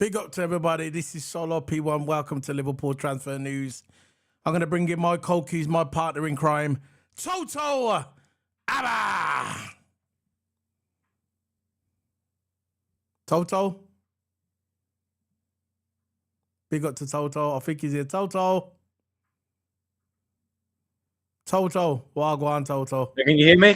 Big up to everybody. This is Solo P1. Welcome to Liverpool Transfer News. I'm going to bring in my co-keys, my partner in crime, Toto Abba. Toto. Big up to Toto. I think he's here. Toto. Well, go on, Toto. Can you hear me?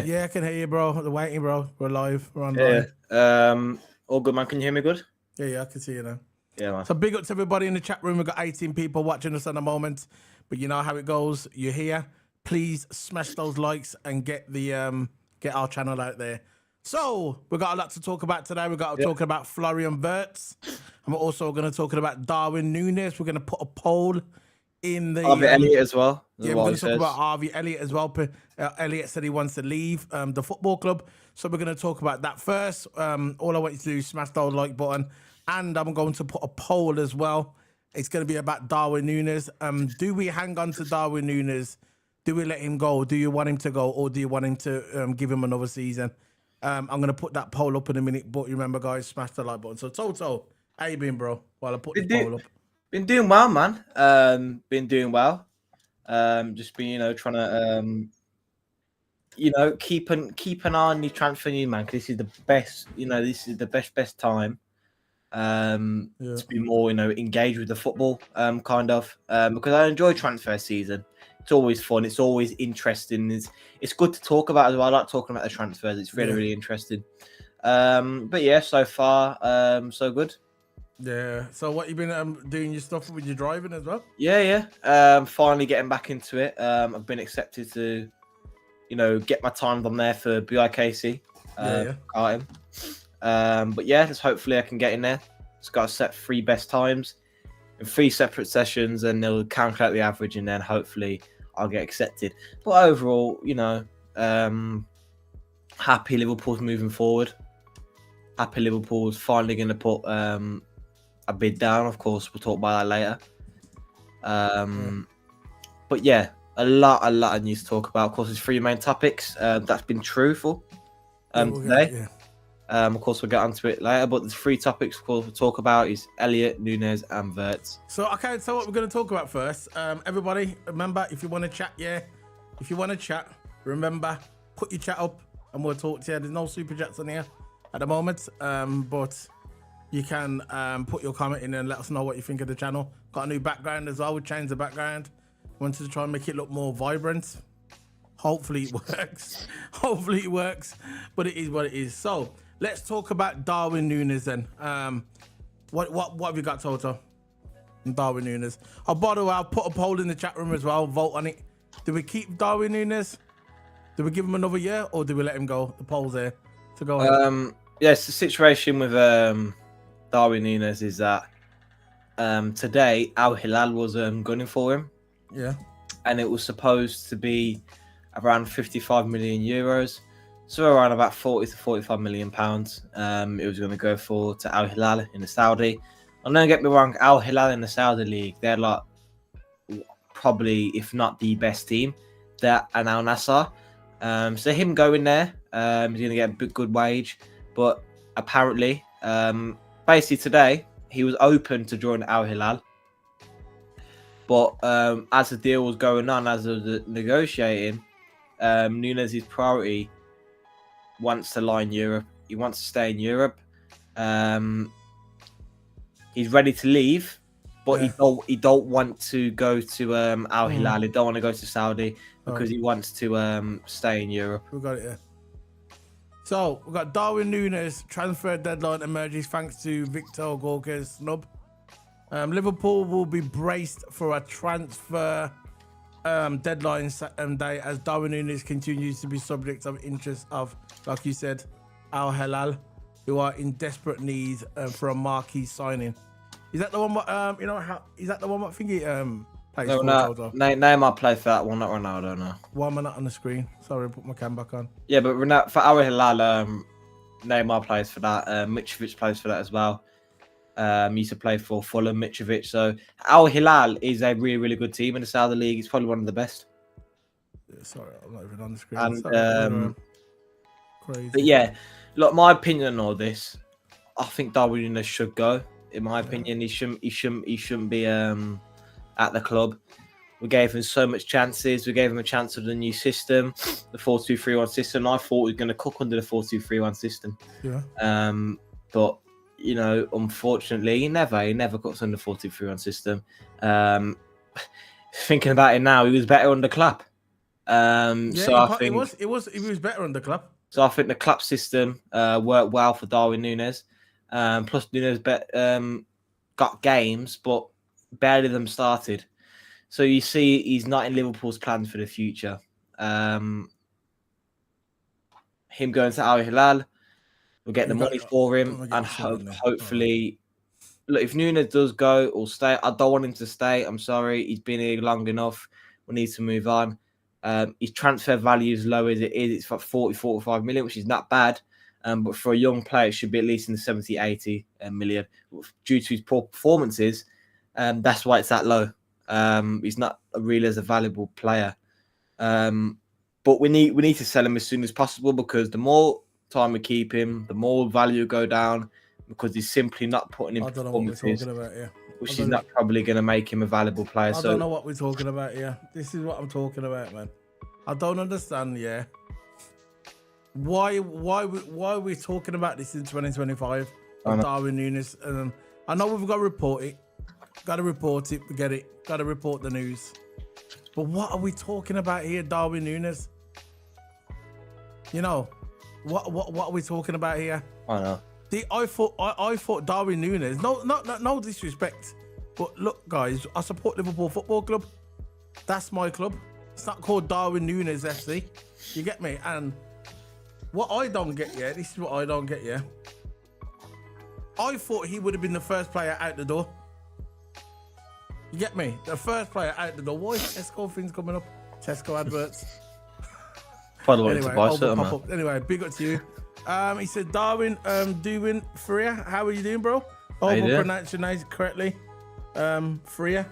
Yeah, I can hear you, bro. We're waiting, bro. We're live. We're online. Yeah. All good, man. Can you hear me good? Yeah, I can see you now. Yeah, man. So big up to everybody in the chat room. We've got 18 people watching us at the moment. But you know how it goes. You're here. Please smash those likes and get the get our channel out there. So we've got a lot to talk about today. We've got to talk about Florian Wirtz. And we're also going to talk about Darwin Nunez. We're going to put a poll in the Harvey Elliott as well. Yeah, we're going to talk about Harvey Elliott as well. Elliott said he wants to leave the football club. So we're going to talk about that first. All I want you to do is smash that like button. And I'm going to put a poll as well. It's going to be about Darwin Nunez. Do we hang on to Darwin Nunez? Do we let him go? Do you want him to go? Or do you want him to give him another season? I'm going to put that poll up in a minute. But remember, guys, smash the like button. So, Toto, how you been, bro? While I put the poll up. Been doing well, man. Been doing well. Just been, trying to, keep an eye on the transfer news, man. Because this is the best, this is the best time. To be more, engaged with the football, because I enjoy transfer season. It's always fun. It's always interesting. It's good to talk about as well. I like talking about the transfers. It's really interesting. But yeah, so far, so good. Yeah. So what you been doing your stuff with your driving as well? Yeah. Finally getting back into it. I've been accepted to, get my times on there for BIKC. Karting. But yeah, just hopefully I can get in there. It's got to set 3 best times in 3 separate sessions, and they'll calculate the average, and then hopefully I'll get accepted. But overall, happy Liverpool's moving forward. Happy Liverpool's finally going to put a bid down. Of course, we'll talk about that later. But yeah, a lot of news to talk about. Of course, there's 3 main topics. That's been truthful today. Of course, we'll get onto it later, but there's 3 topics, of course, we'll talk about is Elliott, Nunez, and Wirtz. So, okay, so what we're going to talk about first. Everybody, remember, if you want to chat, if you want to chat, remember, put your chat up and we'll talk to you. There's no super chats on here at the moment, but you can put your comment in and let us know what you think of the channel. Got a new background as well. We changed the background. Wanted to try and make it look more vibrant. Hopefully it works. Hopefully it works, but it is what it is. So, let's talk about Darwin Nunez then. What have you got, Toto? Darwin Nunez. Oh, by the way, I'll put a poll in the chat room as well. Vote on it. Do we keep Darwin Nunez? Do we give him another year, or do we let him go? The poll's there to go ahead. Yes, the situation with Darwin Nunez is that today Al Hilal was gunning for him. Yeah. And it was supposed to be around 55 million euros. So around about 40 to 45 million pounds. It was going to go to Al Hilal in the Saudi. And don't get me wrong, Al Hilal in the Saudi League, they're like probably, if not the best team. They're an Al Nassr. So him going there, he's going to get a good wage. But apparently, basically today, he was open to join Al Hilal. But as the deal was going on, as the negotiating, Nunez's priority wants to lie in Europe. He wants to stay in Europe. He's ready to leave, but he don't want to go to Al Hilal. He don't want to go to Saudi because he wants to stay in Europe. We got it, yeah. So we've got Darwin Nunez transfer deadline emerges thanks to Victor Gorka's snub. Liverpool will be braced for a transfer deadline day as Darwin Nunez continues to be subject of interest of, like you said, Al Hilal, who are in desperate need for a marquee signing. Is that the one? Is that the one? What thingy plays for? No, Neymar played for that one, not Ronaldo. No. Why am I not on the screen? Sorry, I put my cam back on. Yeah, but for Al Hilal, Neymar plays for that. Mitrovic plays for that as well. Used to play for Fulham, Mitrovic. So Al Hilal is a really good team in the Saudi League. It's probably one of the best. Yeah, sorry, I'm not even on the screen. And, crazy. But yeah, look, my opinion on all this, I think Darwin Nunez should go. In my opinion, he shouldn't be at the club. We gave him so much chances. We gave him a chance with the new system, the 4-2-3-1 system. I thought he was going to cook under the 4-2-3-1 system. Yeah. But unfortunately, he never cooks under the 4-2-3-1 system. Thinking about it now, he was better under Klopp. He was better under Klopp. So I think the Klopp system worked well for Darwin Nunez. Plus Nunez got games, but barely them started. So you see, he's not in Liverpool's plans for the future. Him going to Al Hilal, we'll get the money for him, and hopefully, look, if Nunez does go or stay, I don't want him to stay. I'm sorry, he's been here long enough. We need to move on. His transfer value is low as it is. It's for 45 million, which is not bad. But for a young player, it should be at least in the 70, 80 million. Due to his poor performances, that's why it's that low. He's not really as a valuable player. But we need to sell him as soon as possible, because the more time we keep him, the more value will go down, because he's simply not putting in performances, which is not probably going to make him a valuable player. I don't know what we're talking about here. This is what I'm talking about, man. I don't understand, why are we talking about this in 2025? Darwin Nunez. I know we've got to report it. We get it. Got to report the news. But what are we talking about here, Darwin Nunez? What are we talking about here? I know. I thought Darwin Nunez. No disrespect, but look, guys, I support Liverpool Football Club. That's my club. It's not called Darwin Nunez FC. You get me? And what I don't get, this is what I don't get, I thought he would have been the first player out the door. You get me? The first player out the door. Why is Tesco things coming up? Tesco adverts. Anyway, big up to you. He said, Darwin, doing Freya. How are you doing, bro? I hope I pronounced your name correctly. Freya.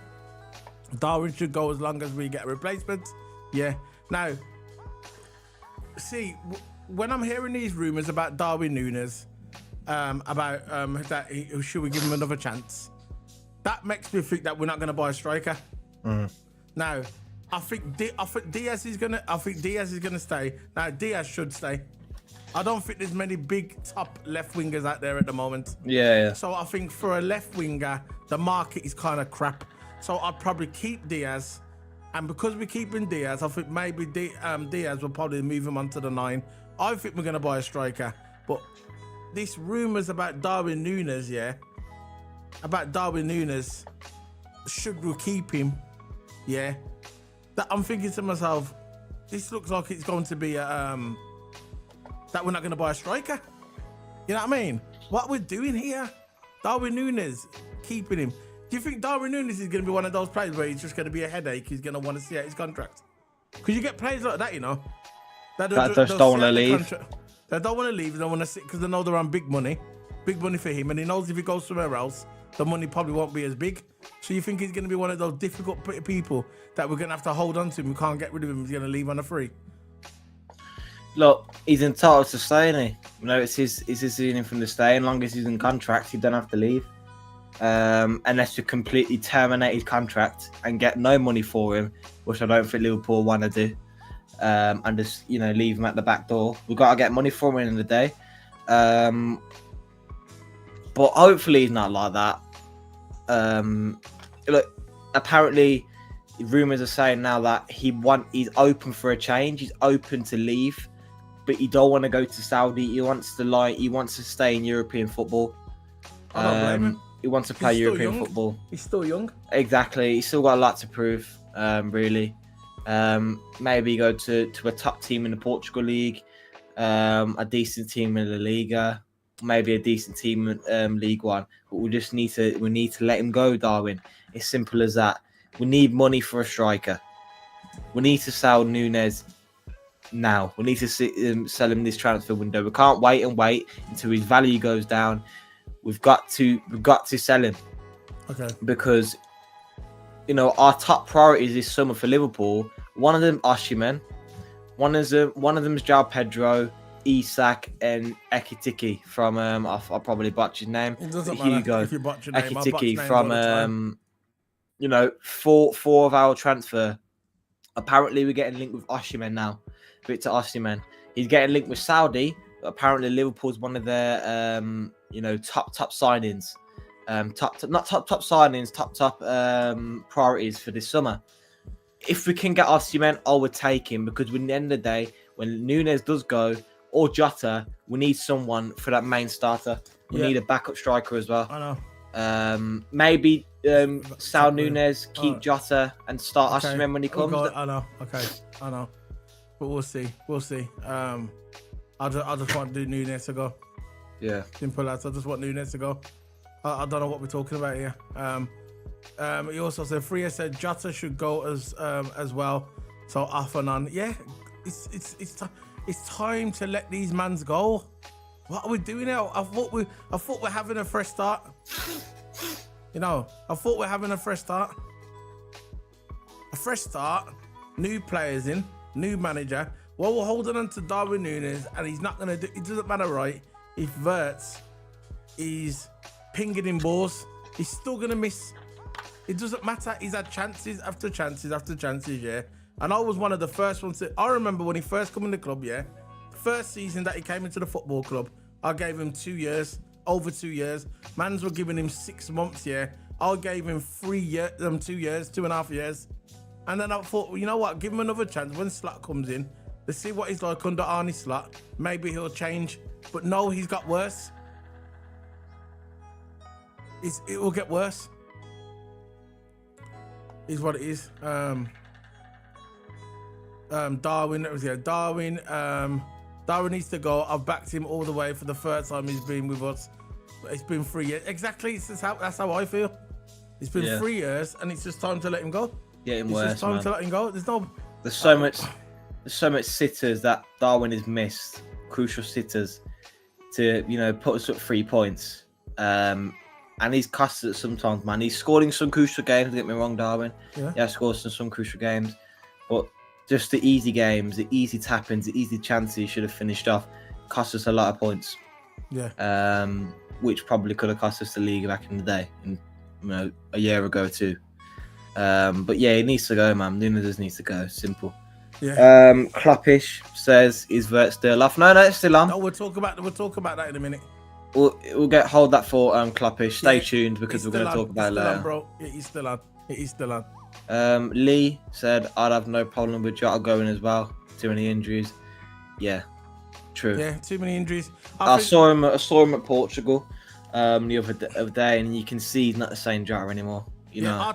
Darwin should go as long as we get a replacement. Yeah. Now, see, when I'm hearing these rumors about Darwin Nunez, should we give him another chance? That makes me think that we're not going to buy a striker. Now, I think Diaz is gonna stay. Now, Diaz should stay. I don't think there's many big top left wingers out there at the moment. Yeah. So I think for a left winger, the market is kind of crap. So I'd probably keep Diaz. And because we're keeping Diaz, I think maybe Diaz will probably move him onto the 9. I think we're going to buy a striker. But these rumours about Darwin Nunez, should we keep him? Yeah. That I'm thinking to myself, this looks like it's going to be that we're not going to buy a striker. You know what I mean? What we're doing here, Darwin Nunez, keeping him. Do you think Darwin Nunez is going to be one of those players where he's just going to be a headache? He's going to want to see out his contract? Because you get players like that, that just don't want to leave. They don't want to leave. They don't want to sit because they know they're on big money for him, and he knows if he goes somewhere else, the money probably won't be as big. So you think he's going to be one of those difficult people that we're going to have to hold on to him? We can't get rid of him. He's going to leave on a free. Look, he's entitled to stay, isn't he? It's his decision from the stay. As long as he's in contract, he don't have to leave. Unless you completely terminate his contract and get no money for him, which I don't think Liverpool want to do, and just leave him at the back door. We've got to get money for him in the day, but hopefully he's not like that. Look, apparently rumors are saying now that he's open for a change. He's open to leave, but he don't want to go to Saudi. He wants to stay in European football. I don't blame him. He wants to play European football. He's still young. Exactly. He's still got a lot to prove, really. Maybe go to a top team in the Portugal League, a decent team in La Liga, maybe a decent team in League One. But we need to let him go, Darwin. It's simple as that. We need money for a striker. We need to sell Nunez now. We need to sell him this transfer window. We can't wait until his value goes down. We've got to sell him. Okay. Because our top priorities this summer for Liverpool, one of them Osimhen, one of them is João Pedro, Isak and Ekitiki from I'll probably botch his name. It doesn't But matter if you botch your name. I botch Ekitiki names from all the time. you know, four of our transfer. Apparently, we're getting linked with Osimhen now. Victor Osimhen. He's getting linked with Saudi. But apparently, Liverpool's one of their you know, top signings. Top signings, top priorities for this summer. If we can get Osimhen, I would take him, because at the end of the day, when Nunez does go, or Jota, we need someone for that main starter. We need a backup striker as well. I know. Maybe sell Nunez, keep Jota, and start Osimhen when he comes. I know. Okay, I know. But we'll see. I just want Nunez to go. Yeah. Simple as. I just want Nunez to go. I don't know what we're talking about here. He also said Freya said Jota should go as well. So off and on. Yeah, it's time to let these mans go. What are we doing now? I thought we're having a fresh start. You know, I thought we're having a fresh start. A fresh start, new players in, new manager. Well, we're holding on to Darwin Nunez, and he's not gonna do. It doesn't matter, right? If Wirtz is pinging in balls, he's still gonna miss. It doesn't matter. He's had chances after chances after chances, yeah. And I was one of the first ones I remember when he first came in the club, yeah. First season that he came into the football club, I gave him 2 years, over 2 years. Mans were giving him 6 months, yeah. I gave him 2 years, 2.5 years. And then I thought, well, you know what? Give him another chance when Slot comes in. Let's see what he's like under Arnie Slot. Maybe he'll change. But no, he's got worse. It will get worse. Is what it is. Darwin needs to go. I've backed him all the way for the first time he's been with us. It's been 3 years. Exactly. That's how I feel. It's been 3 years, and it's just time to let him go. Getting worse, just time to let him go. There's so much sitters that Darwin has missed. Crucial sitters to, you know, put us up 3 points. And he's cost us sometimes, man. He's scored in some crucial games. Don't get me wrong, Darwin. Yeah, he has scored in some crucial games, but just the easy games, the easy tap-ins, the easy chances he should have finished off, cost us a lot of points. Yeah. Which probably could have cost us the league back in the day, you know, a year ago too. But yeah, he needs to go, man. Nunez needs to go. Simple. Yeah. Kloppish says, "Is Wirtz still off?" No, it's still on. No, we'll talk about that in a minute. We'll hold that for Kloppish. Stay tuned, because we're going to talk about it later. On, bro. Yeah, he's still on. He's still on. Lee said, "I'd have no problem with Jota going as well. Too many injuries." Yeah, true. Yeah, too many injuries. I saw him at Portugal the other day, and you can see he's not the same Jota anymore. You know.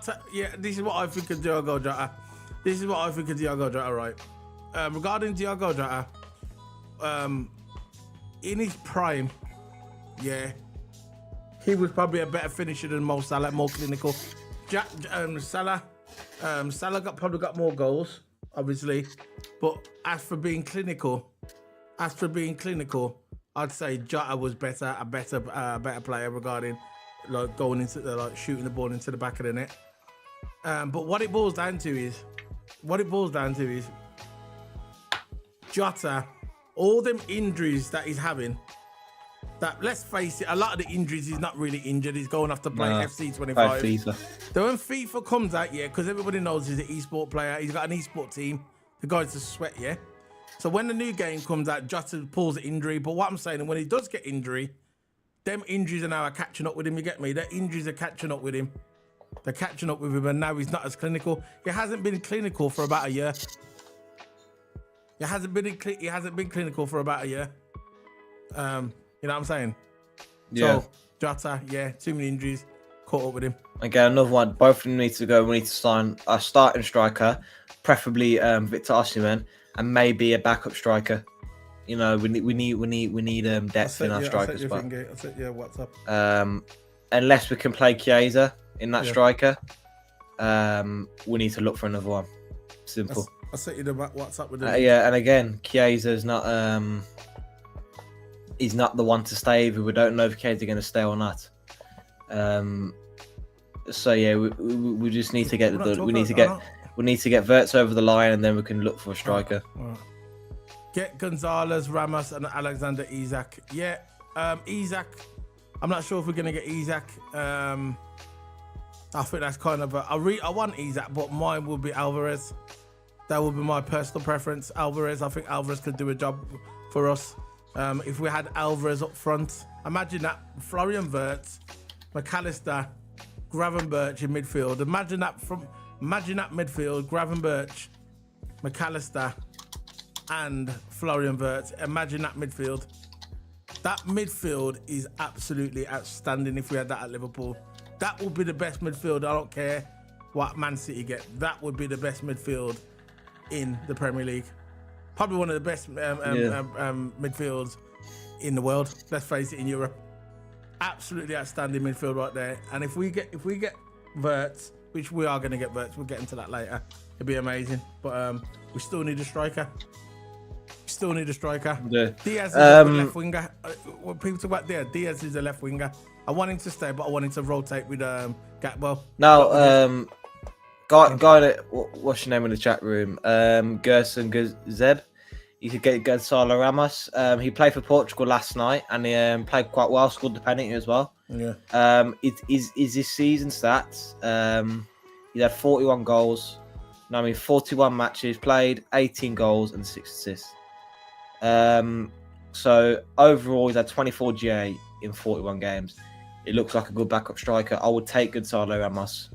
This is what I think of Diogo Jota. Right. Regarding Diogo Jota, in his prime, yeah, he was probably a better finisher than Mo Salah, more clinical. Salah probably got more goals, obviously, but as for being clinical, I'd say Jota was a better player regarding like going into shooting the ball into the back of the net. But what it boils down to is Jota, all them injuries that he's having. That, let's face it, a lot of the injuries, he's not really injured. He's going off to play FC 25. So when FIFA comes out, because everybody knows he's an esport player, he's got an esport team. The guy's a sweat, yeah. So when the new game comes out, Jota pulls an injury. But what I'm saying, when he does get injury, them injuries are now catching up with him. You get me? The injuries are catching up with him. They're catching up with him, and now he's not as clinical. He hasn't been clinical for about a year. He hasn't been clinical for about a year. You know what I'm saying? Yeah. So, Jota, too many injuries. Caught up with him. Again, another one. Both of them need to go. We need to sign a starting striker, preferably Victor Osimhen, and maybe a backup striker. You know, we need depth in our striker spot. What's up? Unless we can play Chiesa in that striker, we need to look for another one. Simple. I'll set you the WhatsApp with him. And again, Chiesa's not. He's not the one to stay. We don't know if Chiesa going to stay or not. So yeah, we just need to get we need to get Wirtz over the line, and then we can look for a striker. All right. Get Gonzalez, Ramos, and Alexander Isak. Yeah, Isak. I'm not sure if we're gonna get Isak. I think that's kind of I want Isak, but mine would be Alvarez. That would be my personal preference. Alvarez. I think Alvarez could do a job for us. If we had Alvarez up front, imagine that Florian Wirtz, McAllister, Gravenberch in midfield. Imagine that midfield, Gravenberch, McAllister, and Florian Wirtz. Imagine that midfield. That midfield is absolutely outstanding if we had that at Liverpool. That would be the best midfield. I don't care what Man City get. That would be the best midfield in the Premier League. Probably one of the best midfields in the world. Let's face it, in Europe. Absolutely outstanding midfield right there. And if we get Wirtz, which we are going to get Wirtz, we'll get into that later. It'd be amazing. But we still need a striker. Yeah. Diaz is a left winger. When people talk about Diaz is a left winger. I want him to stay, but I want him to rotate with Gatwell. Now, guy that what's your name in the chat room? Gerson Zeb. You could get Gonzalo Ramos. He played for Portugal last night and he played quite well, scored the penalty as well. Yeah. Is his season stats? He had 41 goals. 41 matches played, 18 goals and 6 assists. So overall, he's had 24 GA in 41 games. It looks like a good backup striker. I would take Gonzalo Ramos.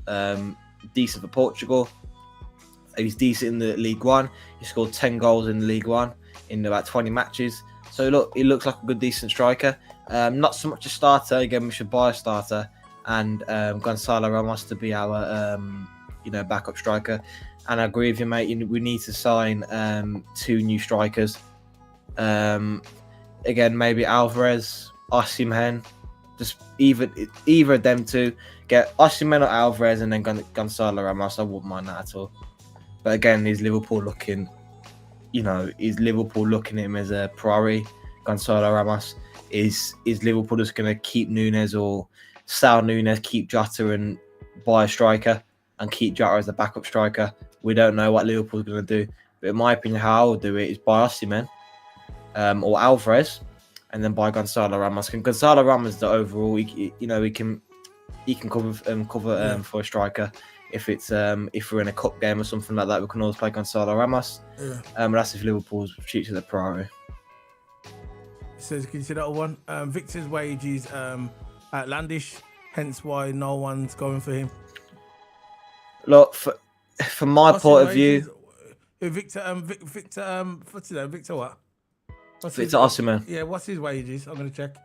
Decent for Portugal. He's decent in the League One. He scored 10 goals in the League One in about 20 matches. So look, he looks like a good, decent striker. Not so much a starter. Again, we should buy a starter and Gonzalo Ramos to be our backup striker. And I agree with you, mate. We need to sign 2 new strikers. Again, maybe Alvarez, Osimhen. Just either of them two. Get Osimhen or Alvarez and then Gonzalo Ramos. I wouldn't mind that at all. But again, is Liverpool looking at him as a priority? Gonzalo Ramos. Is Liverpool just going to keep Nunez or sell Nunez, keep Jota and buy a striker and keep Jota as a backup striker? We don't know what Liverpool's going to do. But in my opinion, how I would do it is buy Osimhen or Alvarez and then buy Gonzalo Ramos. And Gonzalo Ramos, the overall, he can cover for a striker. If it's if we're in a cup game or something like that, we can always play Gonzalo Ramos. Yeah. That's if Liverpool's treats as a priority. Says, can you see that one? Victor's wage is outlandish, hence why no one's going for him. Look, from my point of view, Victor what's his name? Victor what? Victor Osimhen. Yeah, what's his wages? I'm gonna check.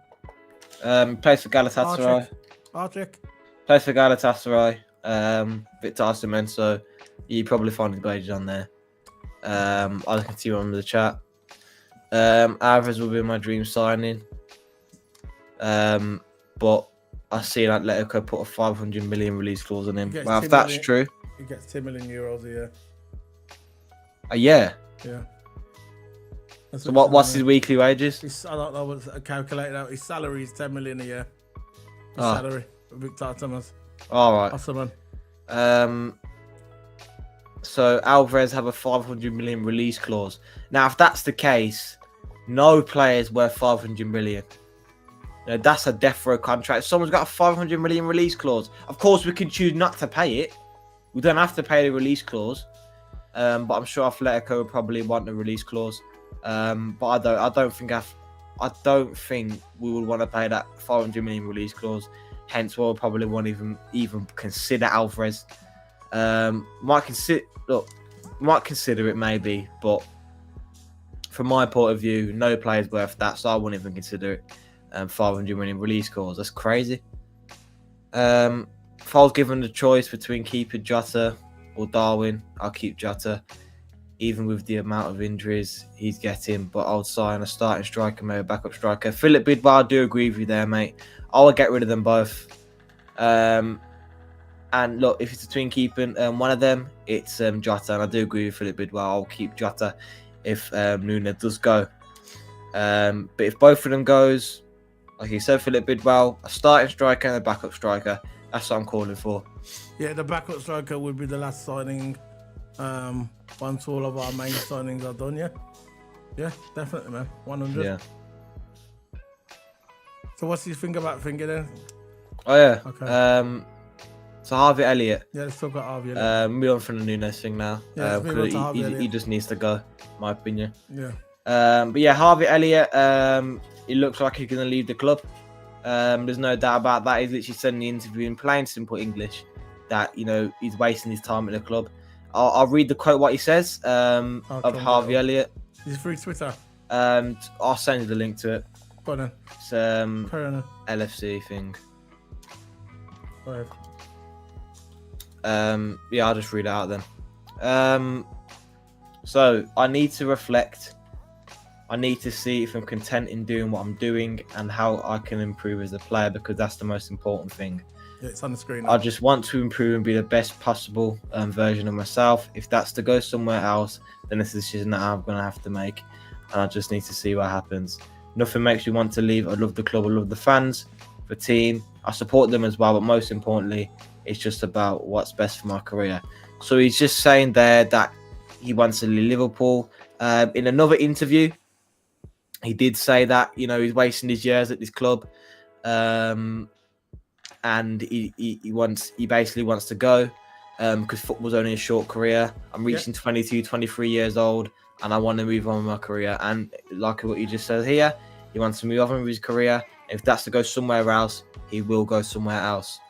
Plays for Galatasaray. I'll check. Plays for Galatasaray. Victor Osimhen, so you probably find his wages on there. I can see on the chat. Alvarez will be my dream signing. But I see that Atletico put a 500 million release clause on him. Well, if that's true, he gets 10 million euros a year. A year? Yeah. So what's his weekly wages? I don't know what's calculated out. His salary is 10 million a year. His salary, Victor Thomas. All right. Awesome, so Alvarez have a 500 million release clause. Now, if that's the case, no player is worth 500 million. That's a death row contract. If someone's got a 500 million release clause, of course we can choose not to pay it. We don't have to pay the release clause. But I'm sure Atletico would probably want the release clause. But I don't think we would want to pay that 500 million release clause. Hence, we'll probably won't even consider Alvarez. Might consider it maybe, but from my point of view, no player's worth that, so I wouldn't even consider it. 500 million release clause, that's crazy. If I was given the choice between keeping Jota or Darwin, I'll keep Jota. Even with the amount of injuries he's getting, but I'll sign a starting striker, maybe a backup striker. Philip Bidwell, I do agree with you there, mate. I will get rid of them both. And look, if it's between keeping one of them, it's Jota, and I do agree with Philip Bidwell. I'll keep Jota if Nunez does go. But if both of them goes, like you said, Philip Bidwell, a starting striker and a backup striker, that's what I'm calling for. Yeah, the backup striker would be the last signing once all of our main signings are done, yeah? Yeah, definitely, man. 100. Yeah. So what's his thing about finger then? Oh yeah. Okay. So Harvey Elliott. Yeah, let's talk about Harvey Elliott. Move on from the Nunez thing now. Yeah, let's move on to Harvey Elliott. He just needs to go, in my opinion. Yeah. But yeah, Harvey Elliott. He looks like he's gonna leave the club. There's no doubt about that. He's literally said in the interview in plain, simple English that he's wasting his time at the club. I'll read the quote what he says of Harvey Elliott. Is it through Twitter? I'll send you the link to it. Go on then. It's LFC thing. Go ahead. Yeah, I'll just read it out then. So I need to reflect. I need to see if I'm content in doing what I'm doing and how I can improve as a player, because that's the most important thing. Yeah, it's on the screen. I just want to improve and be the best possible version of myself. If that's to go somewhere else, then it's a decision that I'm going to have to make. And I just need to see what happens. Nothing makes me want to leave. I love the club. I love the fans, the team. I support them as well. But most importantly, it's just about what's best for my career. So he's just saying there that he wants to leave Liverpool. In another interview, he did say that, he's wasting his years at this club. And he basically wants to go because football's only a short career. I'm reaching 22, 23 years old, and I want to move on with my career. And like what you just said here, he wants to move on with his career. If that's to go somewhere else, he will go somewhere else.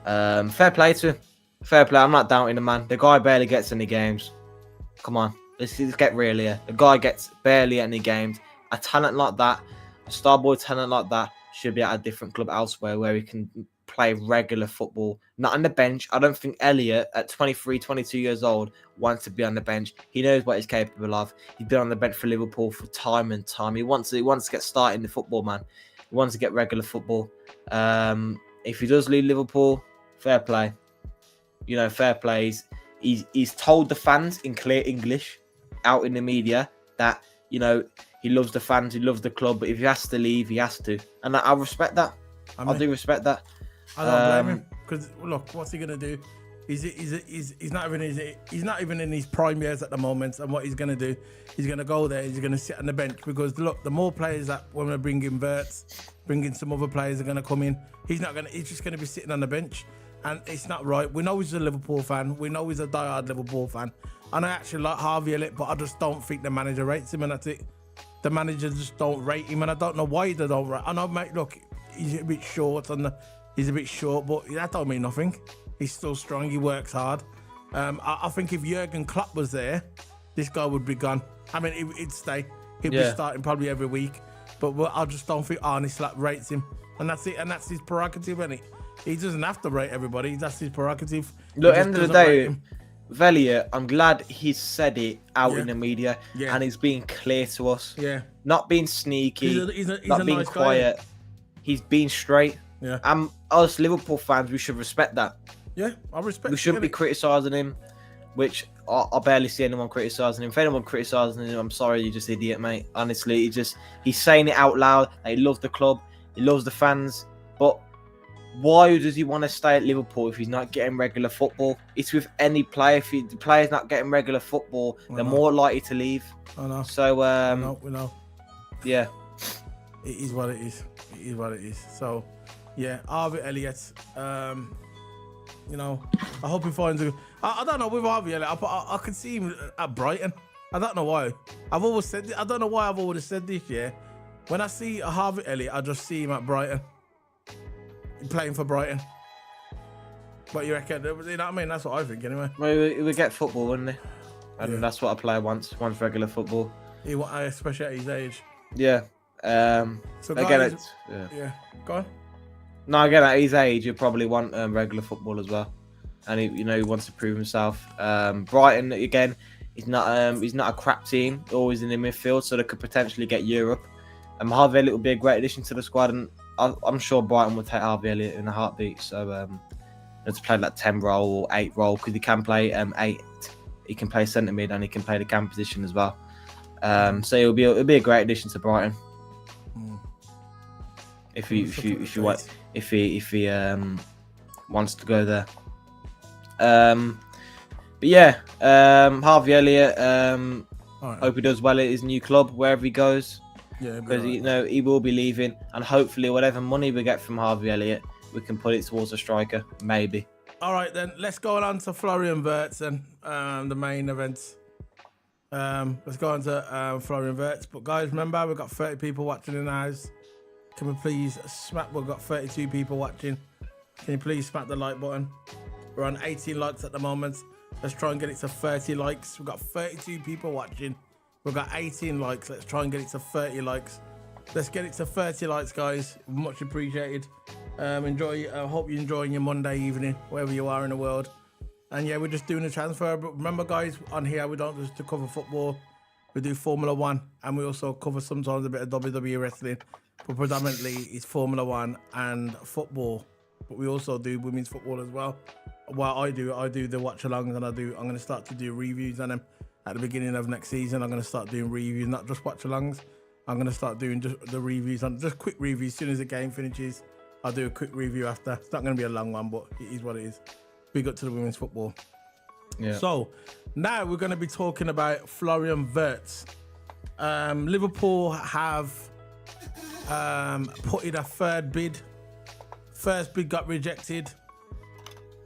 Fair play to him. Fair play. I'm not doubting the man. The guy barely gets any games. Come on, let's get real here. The guy gets barely any games. A talent like that, a star boy talent like that, should be at a different club elsewhere where he can play regular football, not on the bench. I don't think Elliott at 23, 22 years old wants to be on the bench. He knows what he's capable of. He's been on the bench for Liverpool for time and time. He wants to get started in the football, man. He wants to get regular football. If he does leave Liverpool, fair play. Fair play. He's told the fans in clear English out in the media that, he loves the fans, he loves the club, but if he has to leave, he has to. And I respect that. I do respect that. I don't blame him, because look, what's he gonna do? He's not even in his prime years at the moment. And what he's gonna do, he's gonna go there. He's gonna sit on the bench, because look, the more players that when we bring in Wirtz, bringing some other players are gonna come in. He's just gonna be sitting on the bench, and it's not right. We know he's a Liverpool fan. We know he's a diehard Liverpool fan, and I actually like Harvey Elliott, but I just don't think the manager rates him, and that's it. The manager just don't rate him, and I don't know why they don't rate. I know, mate. Look, he's a bit short, but that don't mean nothing. He's still strong. He works hard. I think if Jurgen Klopp was there, this guy would be gone. I mean, he'd stay. He'd be starting probably every week. But I just don't think Arne Slot rates him, and that's it. And that's his prerogative, isn't it? He doesn't have to rate everybody. That's his prerogative. Look, end of the day, Elliott, I'm glad he's said it out in the media, and he's being clear to us. Yeah, not being sneaky, he's not being nice quiet. Guy. He's being straight. Yeah, us Liverpool fans, we should respect that. Yeah, I respect. We shouldn't be criticising him, which I barely see anyone criticising him. If anyone criticising him, I'm sorry, you're just idiot, mate. Honestly, he's saying it out loud. He loves the club, he loves the fans, but why does he want to stay at Liverpool if he's not getting regular football? It's with any player. If the player's not getting regular football, they're more likely to leave. I know. So, we know. Yeah. It is what it is. It is what it is. So, yeah, Harvey Elliott, I hope he finds a... I don't know, with Harvey Elliott, I could see him at Brighton. I don't know why. I've always said this. I don't know why I've always said this, yeah. When I see a Harvey Elliott, I just see him at Brighton. Playing for Brighton. What you reckon? You know what I mean? That's what I think anyway. Well, he would get football, wouldn't he? And that's what a player wants regular football. Especially at his age. Yeah. So again, go on. No, again, at his age, you probably want regular football as well. And he wants to prove himself. Brighton, again, he's not a crap team. Always in the midfield, so they could potentially get Europe. Harvey Elliott would be a great addition to the squad, and I'm sure Brighton would take Harvey Elliott in a heartbeat. So to play like 10 role or 8 role, because he can play 8. He can play centre mid and he can play the cam position as well. So it'll be a great addition to Brighton. If he wants to go there. But yeah, Harvey Elliott, All right. Hope he does well at his new club, wherever he goes. Yeah, Because he will be leaving, and hopefully whatever money we get from Harvey Elliott, we can put it towards a striker, maybe. All right, then let's go on to Florian Wirtz and the main events. Let's go on to Florian Wirtz. But guys, remember we've got 30 people watching in the house. Can we please smack? We've got 32 people watching. Can you please smack the like button? We're on 18 likes at the moment. Let's try and get it to 30 likes. We've got 32 people watching. We've got 18 likes. Let's try and get it to 30 likes. Let's get it to 30 likes, guys. Much appreciated. Enjoy. I hope you're enjoying your Monday evening, wherever you are in the world. And yeah, we're just doing a transfer. But remember, guys, on here we don't just to cover football. We do Formula One, and we also cover sometimes a bit of WWE wrestling. But predominantly, it's Formula One and football. But we also do women's football as well. Well, I do the watch-alongs, and I'm going to start to do reviews on them. At the beginning of next season, I'm going to start doing reviews, not just watch-alongs. I'm going to start doing just the reviews, on just quick reviews. As soon as the game finishes, I'll do a quick review after. It's not going to be a long one, but it is what it is. Big up to the women's football. Yeah. So, now we're going to be talking about Florian Wirtz. Liverpool have put in a third bid. First bid got rejected.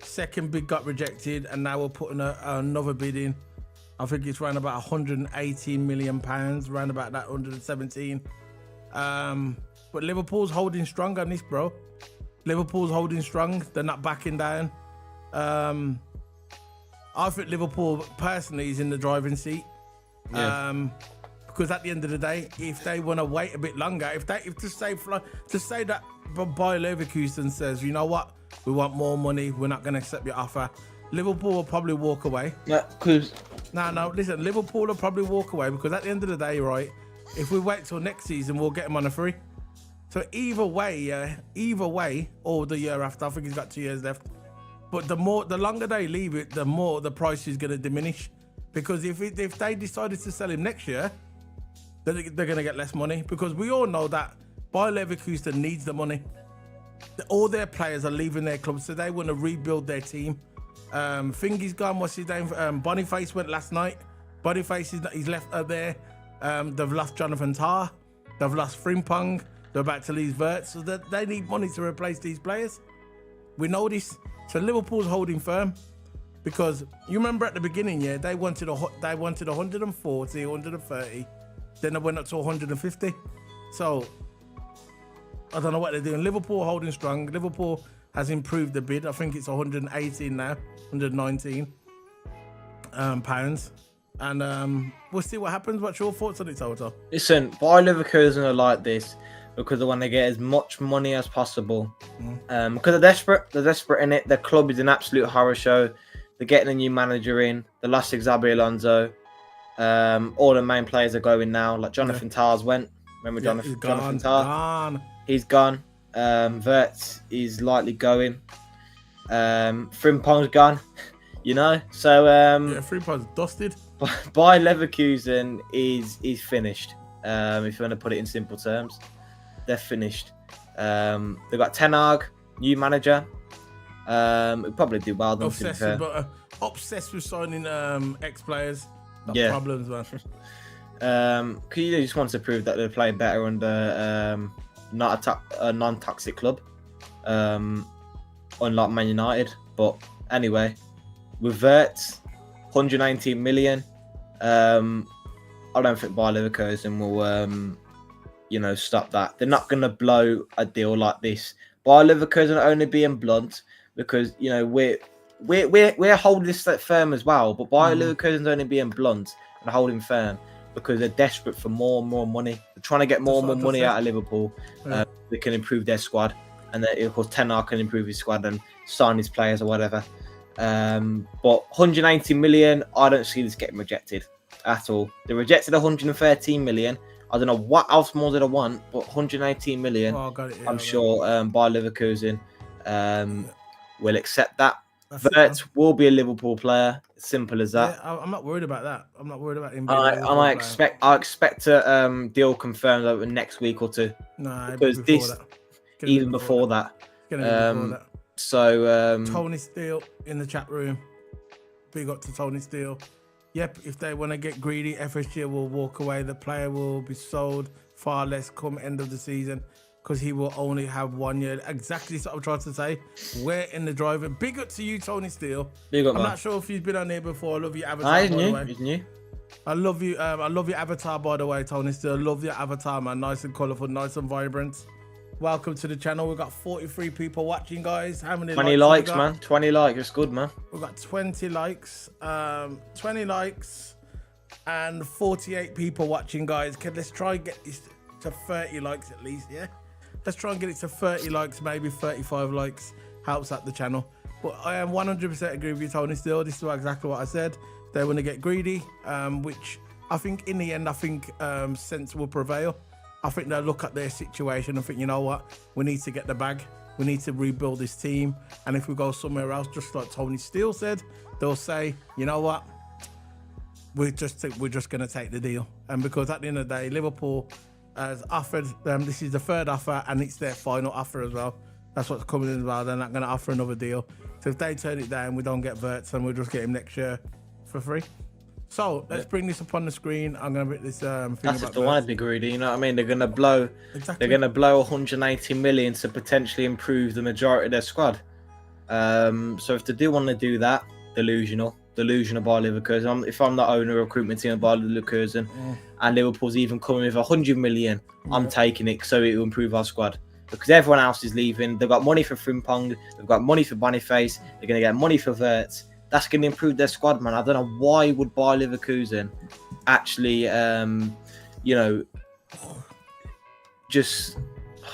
Second bid got rejected, and now we're putting another bid in. I think it's around about 118 million pounds, around about that 117. But Liverpool's holding strong on this, bro. Liverpool's holding strong. They're not backing down. I think Liverpool personally is in the driving seat. Yeah. Because at the end of the day, if they want to wait a bit longer, if to say that Bayer Leverkusen says, you know what, we want more money, we're not going to accept your offer, Liverpool will probably walk away. Yeah, because No, listen, Liverpool will probably walk away because at the end of the day, right, if we wait till next season, we'll get him on a free. So either way, or the year after, I think he's got 2 years left. But the longer they leave it, the more the price is going to diminish. Because if they decided to sell him next year, they're going to get less money. Because we all know that Bayer Leverkusen needs the money. All their players are leaving their club, so they want to rebuild their team. Thingy's gone. What's his name? Boniface went last night. Boniface he's left there. They've lost Jonathan Tah. They've lost Frimpong. They're about to lose Wirtz. So they need money to replace these players. We know this. So Liverpool's holding firm because you remember at the beginning, yeah, they wanted 140, 130. Then they went up to 150. So I don't know what they're doing. Liverpool holding strong. Liverpool has improved the bid. I think it's 118 now, 119 pounds. And we'll see what happens. What's your thoughts on it, Toto? Listen, Bayer Leverkusen are like this because they want to get as much money as possible. Because they're desperate in it. Their club is an absolute horror show. They're getting a new manager in. They lost Xabi Alonso. All the main players are going now. Like Jonathan Tah's went. Remember Jonathan Tah? He's gone. Wirtz is likely going. Frimpong's gone. You know, so Frimpong's dusted. Bayer Leverkusen is finished. If you want to put it in simple terms, they're finished. They've got Ten Hag, new manager. He'll probably do well. Obsessed with signing ex-players. Yeah. Problems, man. Because you just want to prove that they're playing better under not a non-toxic club, unlike Man United. But anyway, with Wirtz, 119 million. I don't think Bayer Leverkusen will, stop that. They're not going to blow a deal like this. Bayer Leverkusen are only being blunt because we're holding this firm as well. But Bayer Leverkusen's only being blunt and holding firm because they're desperate for more and more money. They're trying to get more and more money out of Liverpool. They can improve their squad, and of course Ten Hag can improve his squad and sign his players or whatever. But 190 million, I don't see this getting rejected at all. They rejected 113 million. I don't know what else more did I want, but 118 million. Oh, got it, yeah, I'm sure Bayer Leverkusen will accept that. Wirtz will be a Liverpool player. Simple as that. Yeah, I'm not worried about that. I'm not worried about him. I expect a deal confirmed over the next week or two. No, because before that. So Tony Steele in the chat room. Big up to Tony Steele. Yep, if they want to get greedy, FSG will walk away. The player will be sold far less come end of the season because he will only have 1 year. Exactly what I'm trying to say. We're in the driver. Big up to you, Tony Steele. Big up, I'm man. not sure if you've been on here before. I love your avatar, He's by the new. way. He's new. I love you. I love your avatar, by the way, Tony Steele. Love your avatar, man. Nice and colourful, nice and vibrant. Welcome to the channel. We've got 43 people watching, guys. How many 20 likes, man. 20 likes. It's good, man. We've got 20 likes. 20 likes and 48 people watching, guys. Let's try and get this to 30 likes at least, yeah? Let's try and get it to 30 likes, maybe 35 likes. Helps out the channel. But I am 100% agree with you, Tony Steele. This is exactly what I said. They want to get greedy, which I think in the end, sense will prevail. I think they'll look at their situation and think, you know what, we need to get the bag. We need to rebuild this team. And if we go somewhere else, just like Tony Steele said, they'll say, you know what, we're just going to take the deal. And because at the end of the day, Liverpool has offered them, this is the third offer and it's their final offer as well. That's what's coming in as well. They're not going to offer another deal. So if they turn it down, we don't get Wirtz and we'll just get him next year for free. So let's bring this up on the screen. I'm gonna put this thing. That's if they want to be greedy, you know what I mean? They're gonna blow. Exactly. They're gonna blow 180 million to potentially improve the majority of their squad. So if they do want to do that, delusional by Leverkusen. If I'm the owner of recruitment team of Bayer Leverkusen, and Liverpool's even coming with 100 million, I'm taking it so it will improve our squad. Because everyone else is leaving. They've got money for Frimpong. They've got money for Boniface. They're gonna get money for Wirtz. That's going to improve their squad, man. I don't know why would Bayer Leverkusen actually, just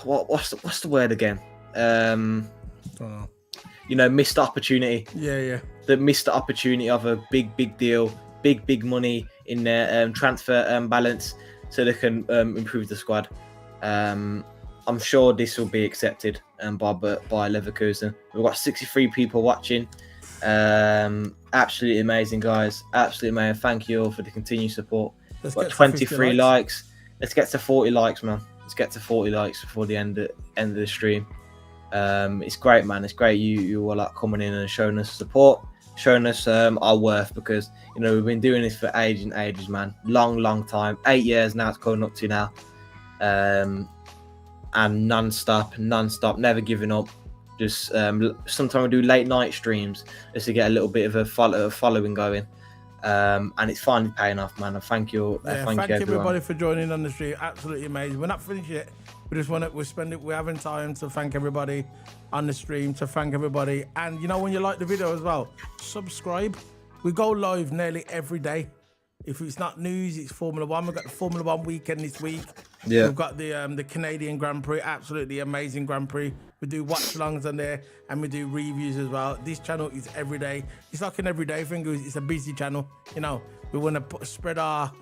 what's the word again? Don't know. Missed opportunity. Yeah. The missed opportunity of a big deal, big money in their transfer balance, so they can improve the squad. I'm sure this will be accepted by Leverkusen. We've got 63 people watching. Absolutely amazing, guys. Absolutely amazing. Thank you all for the continued support. We've got 23 likes. Let's get to 40 likes, man. Let's get to 40 likes before the end of the stream. It's great, man. It's great you all like coming in and showing us support, showing us our worth, because we've been doing this for ages and ages, man. Long time. 8 years now. It's coming up to now. And non-stop, never giving up. Just sometimes we do late night streams just to get a little bit of a following going, and it's finally paying off, man. And thank you, thank you everybody for joining on the stream. Absolutely amazing. We're not finished yet. We just want to. We're having time to thank everybody on the stream, to thank everybody, and when you like the video as well, subscribe. We go live nearly every day. If it's not news, it's Formula One. We've got the Formula One weekend this week. Yeah. We've got the Canadian Grand Prix, absolutely amazing Grand Prix. We do watch-alongs on there, and we do reviews as well. This channel is every day. It's like an everyday thing. It's a busy channel. We want to spread our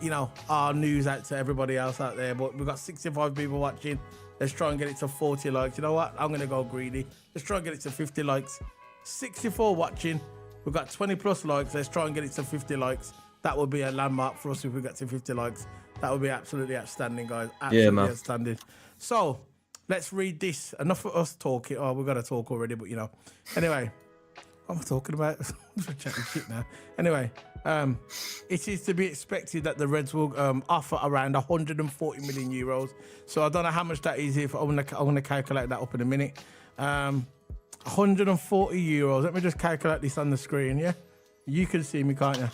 news out to everybody else out there. But we've got 65 people watching. Let's try and get it to 40 likes. You know what? I'm going to go greedy. Let's try and get it to 50 likes. 64 watching. We've got 20 plus likes. Let's try and get it to 50 likes. That would be a landmark for us if we get to 50 likes. That would be absolutely outstanding, guys. Absolutely outstanding. So let's read this. Enough of us talking. Oh, we've got to talk already, but Anyway, what am I talking about? I'm chatting shit now. Anyway, it is to be expected that the Reds will offer around 140 million euros. So I don't know how much that is. If I'm gonna calculate that up in a minute. 140 euros. Let me just calculate this on the screen. Yeah, you can see me, can't you?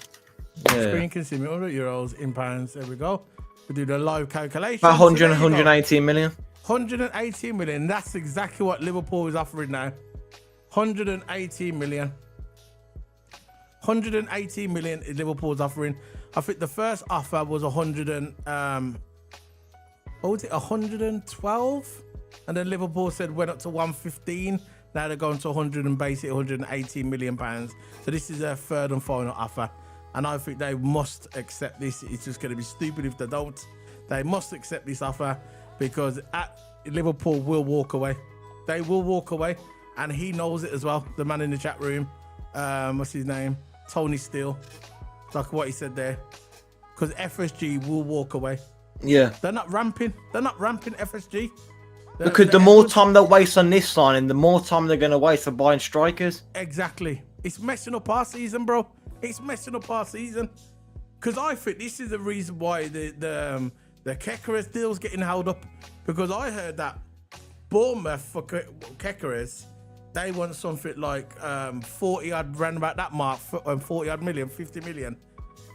Yeah. The screen can see me. 100 euros in pounds. There we go. We do the live calculation. 118 million. 118 million. That's exactly what Liverpool is offering now. 118 million. 118 million is Liverpool's offering. I think the first offer was 112, and then Liverpool said went up to 115. Now they're going to 118 million pounds. So this is their third and final offer. And I think they must accept this. It's just going to be stupid if they don't. They must accept this offer, because Liverpool will walk away. They will walk away. And he knows it as well. The man in the chat room. What's his name? Tony Steele. Like what he said there. Because FSG will walk away. Yeah. They're not ramping. They're not ramping FSG. Because the more time they waste on this signing, the more time they're going to waste for buying strikers. Exactly. It's messing up our season, bro. It's messing up our season. Because I think this is the reason why the Kekeres deal's getting held up. Because I heard that Bournemouth for Kekeres, they want something like 40 odd, round about that mark, 40 odd million, 50 million.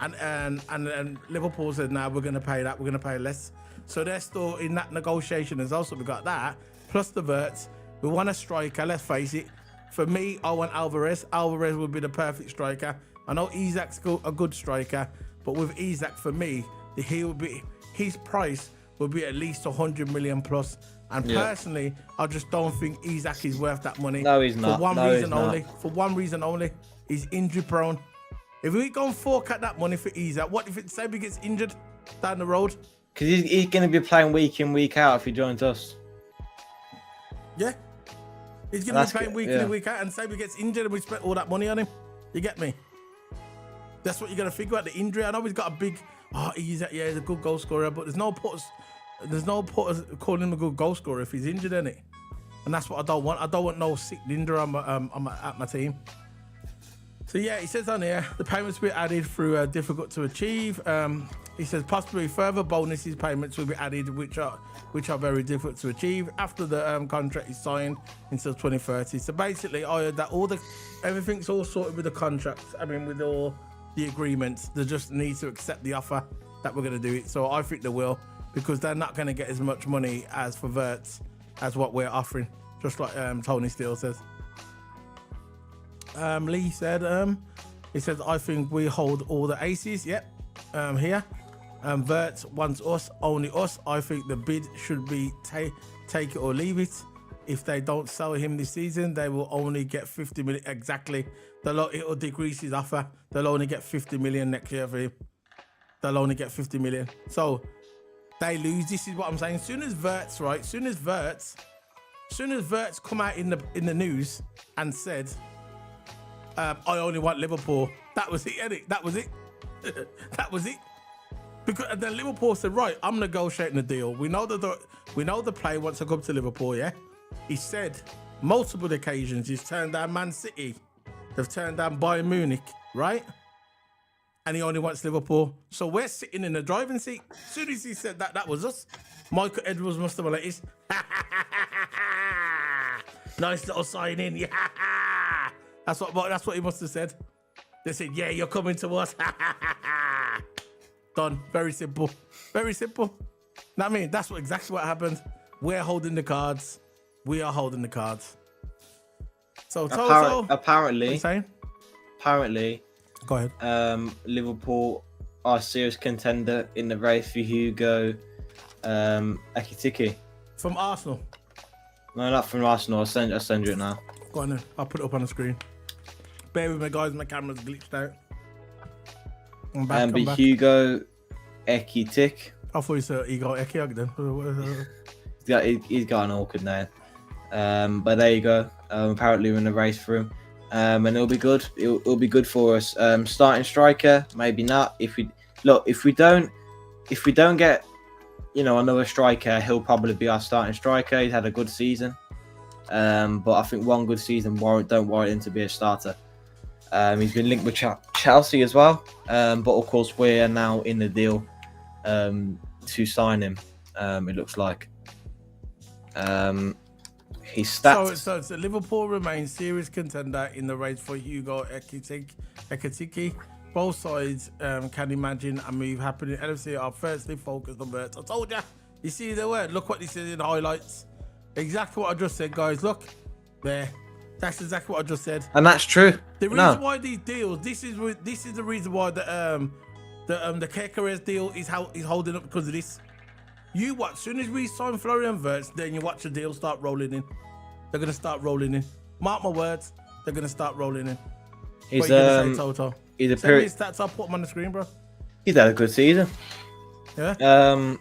And Liverpool said, nah, we're going to pay that, we're going to pay less. So they're still in that negotiation as well. So we got that, plus the Wirtz. We want a striker, let's face it. For me, I want Alvarez. Alvarez would be the perfect striker. I know Isak's a good striker, but with Isak, for me, his price would be at least 100 million plus. And personally, I just don't think Isak is worth that money. No, he's not. For one reason only, he's injury prone. If we go and fork at that money for Isak, what if it say he gets injured down the road? Because he's going to be playing week in, week out if he joins us. Yeah. He's going to be playing week in and week out, and say he gets injured and we spent all that money on him. You get me? That's what you're going to figure out, the injury. I know he's got a big, he's a good goal scorer, but there's no point calling him a good goal scorer if he's injured, innit? And that's what I don't want. I don't want no sick Linda at my team. So yeah, he says on here, the payments will be added through difficult to achieve. He says possibly further bonuses payments will be added, which are very difficult to achieve after the contract is signed until 2030. So basically, I heard that everything's all sorted with the contracts. I mean, with all the agreements, they just need to accept the offer that we're going to do it. So I think they will, because they're not going to get as much money as for Wirtz as what we're offering, just like Tony Steele says. Lee said, he says, I think we hold all the aces. Yep, here. Wirtz wants us, only us. I think the bid should be take it or leave it. If they don't sell him this season, they will only get 50 million. Exactly. It'll decrease his offer. They'll only get 50 million next year for him. They'll only get 50 million. So they lose. This is what I'm saying. Soon as Wirtz come out in the news and said, I only want Liverpool. That was it, Eddie. That was it. That was it. Because then Liverpool said, right, I'm negotiating a deal. We know the player wants to come to Liverpool, yeah? He said multiple occasions he's turned down Man City. They've turned down Bayern Munich, right? And he only wants Liverpool. So we're sitting in the driving seat. As soon as he said that was us. Michael Edwards must have been like this. Nice little sign in. Yeah. That's what he must have said. They said, yeah, you're coming to us. Done. Very simple. Very simple. I mean, that's exactly what happened. We're holding the cards. We are holding the cards. So, Toto, apparently, what are you saying? Apparently, go ahead. Liverpool are a serious contender in the race for Hugo Ekitike. From Arsenal? No, not from Arsenal. I'll send you it now. Go on then. I'll put it up on the screen. Bear with me, guys. My camera's glitched out. I'm back. Hugo Ekitike. I thought you said Igor Ekiag then. He's got an awkward name. But there you go. Apparently we're in a race for him. And it'll be good. It'll be good for us. Starting striker, maybe not. If we don't get, another striker, he'll probably be our starting striker. He's had a good season. But I think one good season don't warrant him to be a starter. He's been linked with Chelsea as well. But of course we're now in the deal to sign him. It looks like. His stats. So Liverpool remains serious contender in the race for Hugo Ekitike. Both sides can imagine a move happening. LFC are firstly focused on Wirtz. I told you. You see the word. Look what this is in the highlights. Exactly what I just said, guys. Look there. That's exactly what I just said. And that's true. The reason why these deals. This is the reason why the Kekeres deal is holding up, because of this. You watch, as soon as we sign Florian Wirtz, then you watch the deal start rolling in. They're going to start rolling in. Mark my words, they're going to start rolling in. He's say, Toto? He's Send me his stats, I'll put them on the screen, bro. He's had a good season. Yeah?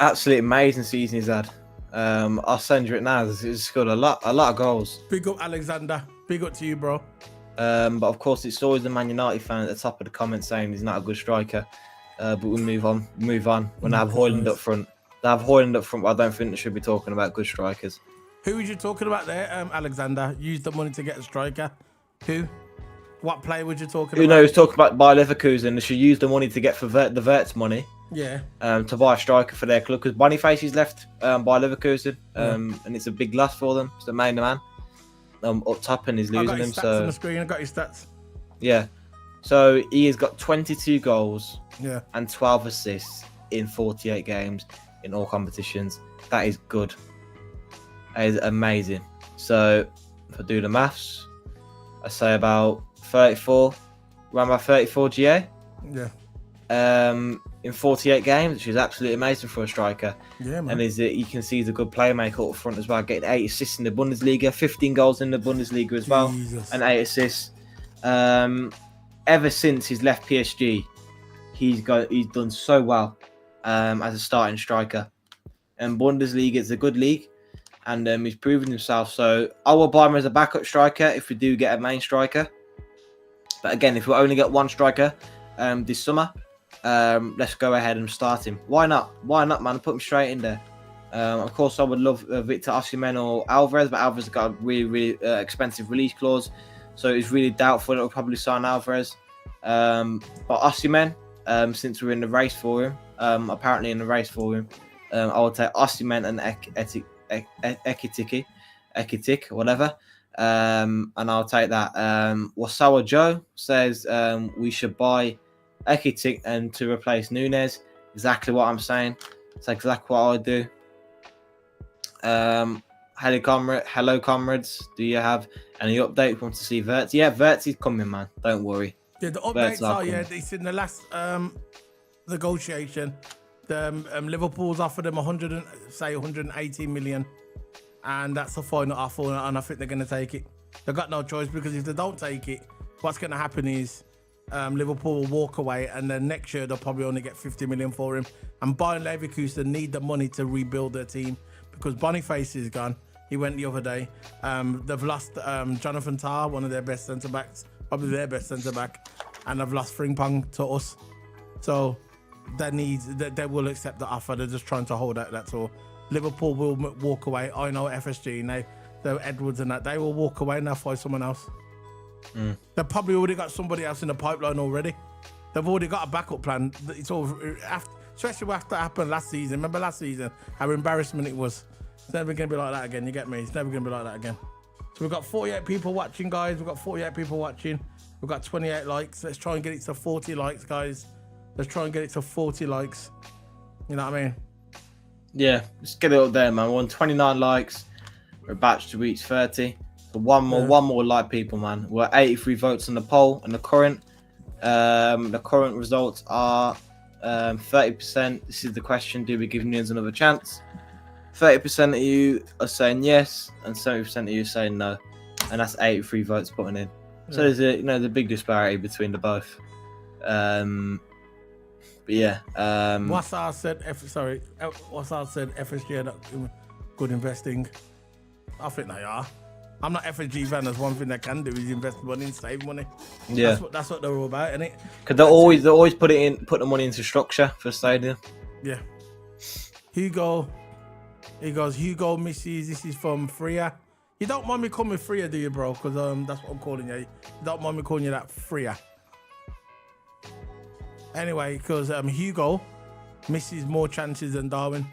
Absolutely amazing season he's had. I'll send you it now. He's scored a lot of goals. Big up, Alexander. Big up to you, bro. But of course, it's always the Man United fan at the top of the comments saying he's not a good striker. But we'll move on. When I have Højlund up front. But I don't think they should be talking about good strikers. Who was you talking about there, Alexander? Use the money to get a striker. Who What player would you talking You about? know, he's talking about Bayer Leverkusen. They should use the money to get for the Wirtz money. Yeah. To buy a striker for their club because Boniface is left by Leverkusen, and it's a big loss for them. It's the main man up top and he's losing him. So on the screen. I got his stats. Yeah, so he has got 22 goals and 12 assists in 48 games in all competitions. That is good. That is amazing. So if I do the maths, I say about 34, around about 34 GA. Yeah. In 48 games, which is absolutely amazing for a striker. Yeah, man. And you can see he's a good playmaker up front as well, getting 8 assists in the Bundesliga, 15 goals in the Bundesliga as well, and 8 assists. Ever since he's left PSG, he's done so well as a starting striker. And Bundesliga is a good league, and he's proven himself. So I will buy him as a backup striker if we do get a main striker. But again, if we only get one striker this summer, let's go ahead and start him. Why not? Why not, man? Put him straight in there. Of course, I would love Victor Osimhen or Alvarez, but Alvarez got a really expensive release clause, so it's really doubtful that we'll probably sign Alvarez. But Osimhen, since we're in the race for him, apparently in the race for him, I would take Osimhen and Ekitik, whatever. And I'll take that. Wasawa Joe says we should buy Ekitik and to replace Nunez. Exactly what I'm saying. It's exactly what I would do. Hello comrades. Do you have any update? Want to see Wirtz? Yeah, Wirtz is coming, man. Don't worry. Yeah, the updates are it's in the last negotiation. The Liverpool's offered them 180 million, and that's the final offer, and I think they're going to take it. They've got no choice, because if they don't take it, what's going to happen is Liverpool will walk away, and then next year they'll probably only get 50 million for him. And Bayer Leverkusen need the money to rebuild their team, because Boniface is gone. He went the other day. They've lost Jonathan Tah, one of their best centre backs, probably their best centre back, and they've lost Frimpong to us. So they will accept the offer. They're just trying to hold out. That's all. Liverpool will walk away. I know FSG and they're Edwards and that. They will walk away and they'll find someone else. They've probably already got somebody else in the pipeline already. They've already got a backup plan. It's all especially after happened last season. Remember last season how embarrassment it was. It's never gonna be like that again. You get me? It's never gonna be like that again. So we've got 48 people watching, guys. We've got 48 people watching. We've got 28 likes. Let's try and get it to 40 likes, guys. Let's try and get it to 40 likes. You know what I mean? Yeah, let's get it up there, man. We're on 29 likes. We're about to reach 30. So one more like, people, man. We're at 83 votes on the poll, and the current results are 30%. This is the question: do we give Nunez another chance? 30% of you are saying yes, and 70% of you are saying no, and that's 83 votes putting in. So there's the big disparity between the both. But yeah, Wassar said FSG are not good investing. I think they are. I'm not FSG fan. That's one thing they can do is invest money and save money. Yeah, that's what they're all about, isn't it? Because they always put the money into structure for stadium. Yeah. Hugo, he goes, Hugo misses. This is from Freya. You don't mind me calling me Freya, do you, bro? Because that's what I'm calling you. You don't mind me calling you that, Freya. Anyway, because Hugo misses more chances than Darwin.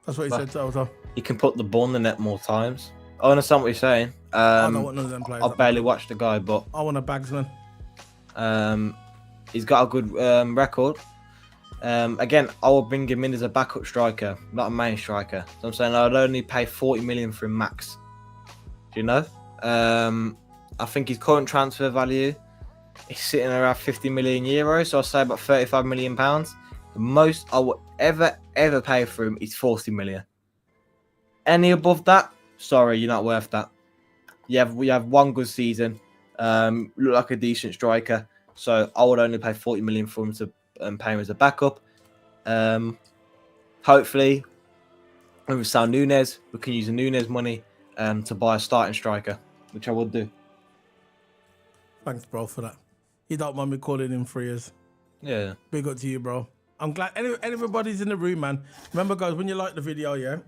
That's what he said to us. He can put the ball in the net more times. I understand what you're saying. I don't want none of them players. I've barely watched the guy, but I want a bagsman. He's got a good record. Again, I will bring him in as a backup striker, not a main striker. So I'm saying I'd only pay 40 million for him max. Do you know? I think his current transfer value is sitting around 50 million euros. So I'll say about 35 million pounds. The most I will ever pay for him is 40 million. Any above that, sorry, you're not worth that. You have one good season. Look like a decent striker. So I would only pay 40 million for him to pay him as a backup. Hopefully, when we sell Nunez, we can use the Nunez money to buy a starting striker, which I would do. Thanks, bro, for that. You don't mind me calling him Freers. Yeah. Big up to you, bro. I'm glad everybody's in the room, man. Remember, guys, when you like the video,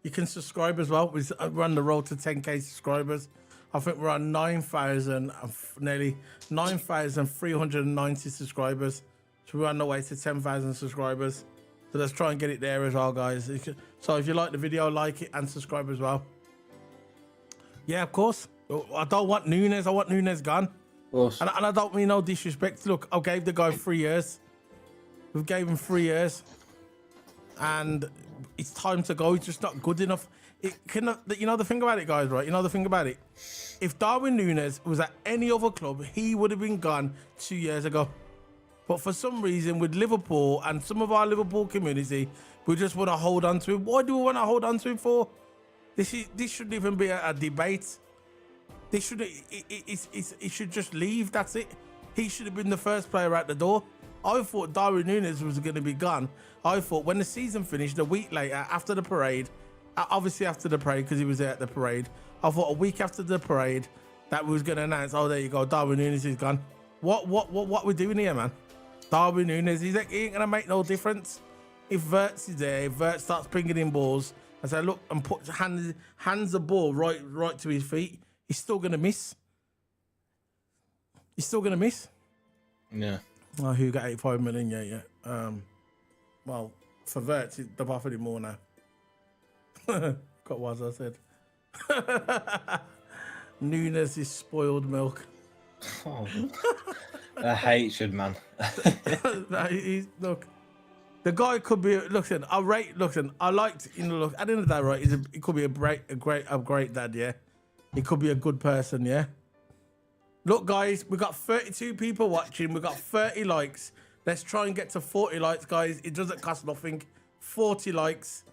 you can subscribe as well. We're on the road to 10k subscribers. I think we're on 9,000, nearly 9,390 subscribers. So we're on the way to 10,000 subscribers. So let's try and get it there as well, guys. So if you like the video, like it and subscribe as well. Yeah, of course. I don't want Nunez. I want Nunez gone. Of course. And I don't mean no disrespect. Look, I gave the guy 3 years. We gave him 3 years. And it's time to go. It's just not good enough. You know the thing about it, guys, right? You know the thing about it? If Darwin Nunez was at any other club, he would have been gone 2 years ago. But for some reason, with Liverpool and some of our Liverpool community, we just want to hold on to him. Why do we want to hold on to him for? This shouldn't even be a debate. This should it should just leave. That's it. He should have been the first player out the door. I thought Darwin Nunez was going to be gone. I thought when the season finished, a week later, after the parade, obviously after the parade because he was there at the parade, I thought a week after the parade that we was going to announce, oh, there you go, Darwin Nunez is gone. What we doing here, man? Darwin Nunez, he ain't going to make no difference. If Wirtz is there, if Wirtz starts pinging in balls and say, look, and hands the ball right to his feet, he's still going to miss. He's still going to miss. Yeah. Oh, who got 85 million? Yeah. Well, for Wirtz, they've offered him more now. Got what I said. Nunez is spoiled milk. Oh, the hatred, man. Look, the guy could be. Listen, I liked. Look, at the end of the day, right? He could be a great dad. Yeah, he could be a good person. Yeah. Look, guys, we got 32 people watching. We got 30 likes. Let's try and get to 40 likes, guys. It doesn't cost nothing. 40 likes.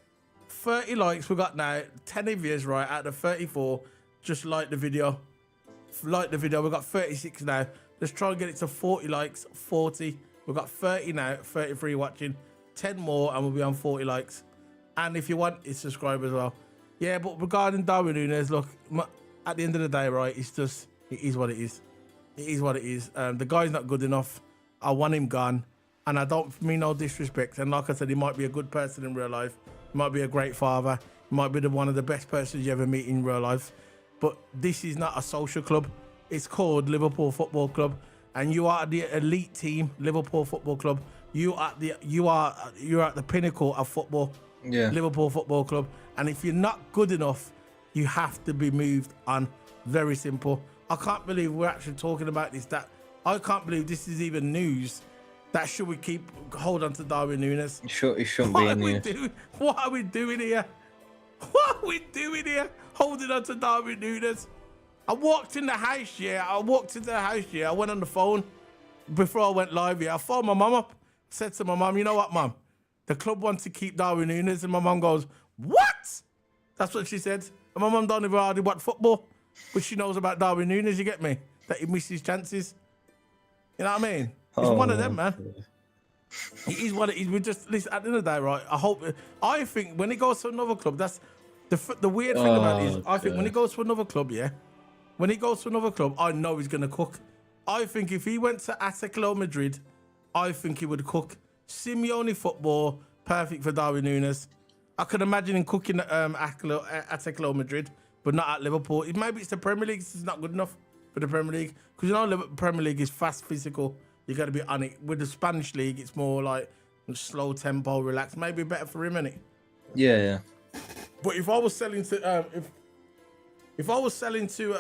30 likes we got now. 10 of you, right, out of 34. Just like the video. Like the video. We got 36 now. Let's try and get it to 40 likes. 40. We've got 30 now. 33 watching. 10 more and we'll be on 40 likes. And if you want, it's subscribe as well. Yeah, but regarding Darwin Nunez, look, at the end of the day, right, it's just... It is what it is. It is what it is. The guy's not good enough. I want him gone. And I don't mean no disrespect. And like I said, he might be a good person in real life. He might be a great father. He might be one of the best persons you ever meet in real life. But this is not a social club. It's called Liverpool Football Club. And you are the elite team, Liverpool Football Club. You are at the pinnacle of football. Yeah. Liverpool Football Club. And if you're not good enough, you have to be moved on. Very simple. I can't believe we're actually talking about this. I can't believe this is even news. That should we hold on to Darwin Nunez? It shouldn't be in here. What are we doing here? What are we doing here? Holding on to Darwin Nunez. I walked in the house, yeah. I went on the phone before I went live, yeah. I phoned my mum up. Said to my mum, you know what, mum? The club wants to keep Darwin Nunez. And my mum goes, what? That's what she said. And my mum don't even hardly watch football. But she knows about Darwin Nunez, you get me? That he misses chances. You know what I mean? He's one of them, man. He is what it is. We just, listen, at the end of the day, right, I think when he goes to another club, that's the weird thing about it is, I think when he goes to another club, yeah, when he goes to another club, I know he's going to cook. I think if he went to Atletico Madrid, I think he would cook. Simeone football, perfect for Darwin Nunez. I could imagine him cooking at Atletico Madrid, but not at Liverpool. Maybe it's the Premier League. It's not good enough for the Premier League. Because you know the Premier League is fast, physical. You got to be on it. With the Spanish League, it's more like slow tempo, relaxed. Maybe better for him, innit? Yeah. But if I was selling to if I was selling to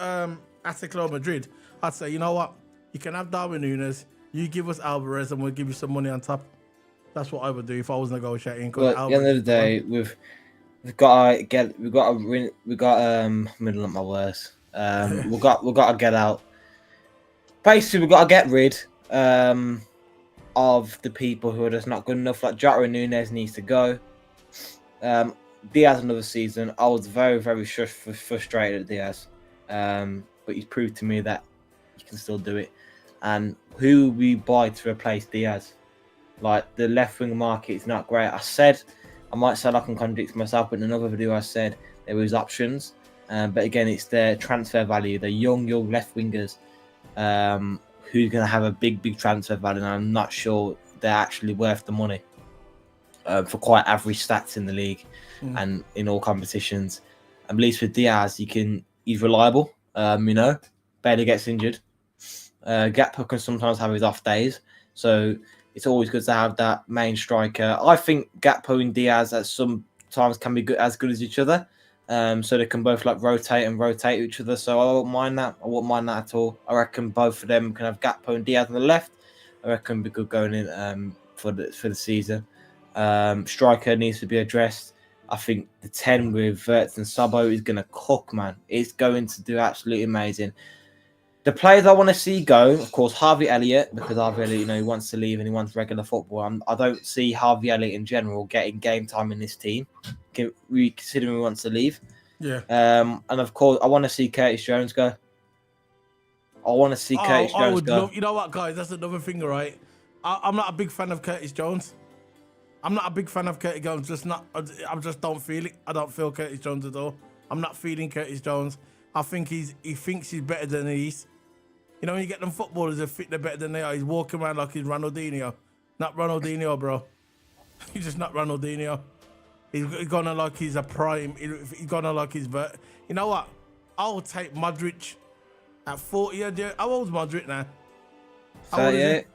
Atletico Madrid, I'd say, you know what? You can have Darwin Nunez. You give us Alvarez, and we'll give you some money on top. That's what I would do if I was negotiating. But at the end of the day, we've got to middle up my words. We've got to get out. Basically, we've got to get rid of the people who are just not good enough. Like Darwin Nunez needs to go. Diaz another season. I was very, very frustrated at Diaz, but he's proved to me that he can still do it. And who we buy to replace Diaz? Like the left wing market is not great. I might say I can contradict myself, but in another video I said there was options. But again, it's their transfer value. The young left wingers who's going to have a big transfer value. And I'm not sure they're actually worth the money for quite average stats in the league and in all competitions. At least with Diaz, he's reliable. Bailey gets injured. Gakpo can sometimes have his off days. So it's always good to have that main striker. I think Gakpo and Diaz at some times can be as good as each other. So they can both rotate each other. So I won't mind that. I won't mind that at all. I reckon both of them can have Gakpo and Diaz on the left. I reckon be good going in for the season. Striker needs to be addressed. I think the 10 with Wirtz and Sabo is going to cook, man. It's going to do absolutely amazing. The players I want to see go, of course, Harvey Elliott, because Harvey Elliott, he wants to leave and he wants regular football. I don't see Harvey Elliott in general getting game time in this team, considering he wants to leave. Yeah. And of course, I want to see Curtis Jones go. I want to see Curtis Jones go. You know what, guys? That's another thing, right? I'm not a big fan of Curtis Jones. I'm not a big fan of Curtis Jones. I just don't feel it. I don't feel Curtis Jones at all. I'm not feeling Curtis Jones. I think he thinks he's better than he is. When you get them footballers that think they're better than they are, he's walking around like he's Ronaldinho. Not Ronaldinho, bro. He's just not Ronaldinho. He's gonna like he's a prime. He's gonna like his vert. You know what? I'll take Modric at 40. How old's Modric now? 38.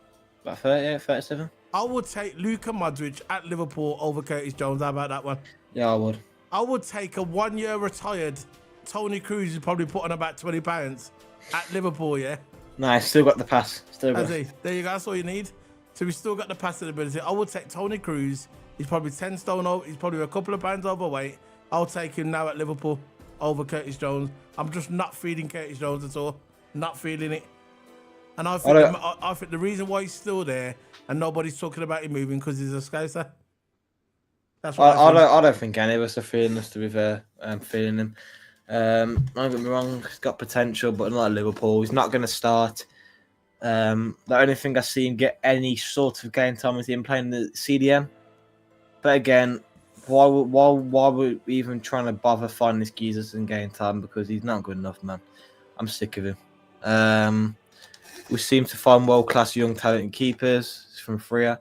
About 38, 37. I would take Luka Modric at Liverpool over Curtis Jones. How about that one? Yeah, I would. I would take a 1 year retired Tony Cruz, who's probably put on about £20 at Liverpool, yeah? Nah, he's still got the pass. There you go, that's all you need. So we've still got the passing ability. I would take Tony Cruz. He's probably 10 stone over. He's probably a couple of pounds overweight. I'll take him now at Liverpool over Curtis Jones. I'm just not feeling Curtis Jones at all. Not feeling it. And I think the reason why he's still there and nobody's talking about him moving because he's a Scouser. That's what I don't think any of us are feeling us, to be fair. I'm feeling him. Don't get me wrong, he's got potential, but not at Liverpool. He's not going to start. The only thing I see him get any sort of game time is him playing the CDM. But again, why would we even trying to bother finding this geezer in game time? Because he's not good enough, man. I'm sick of him. We seem to find world-class young talented keepers from Freya,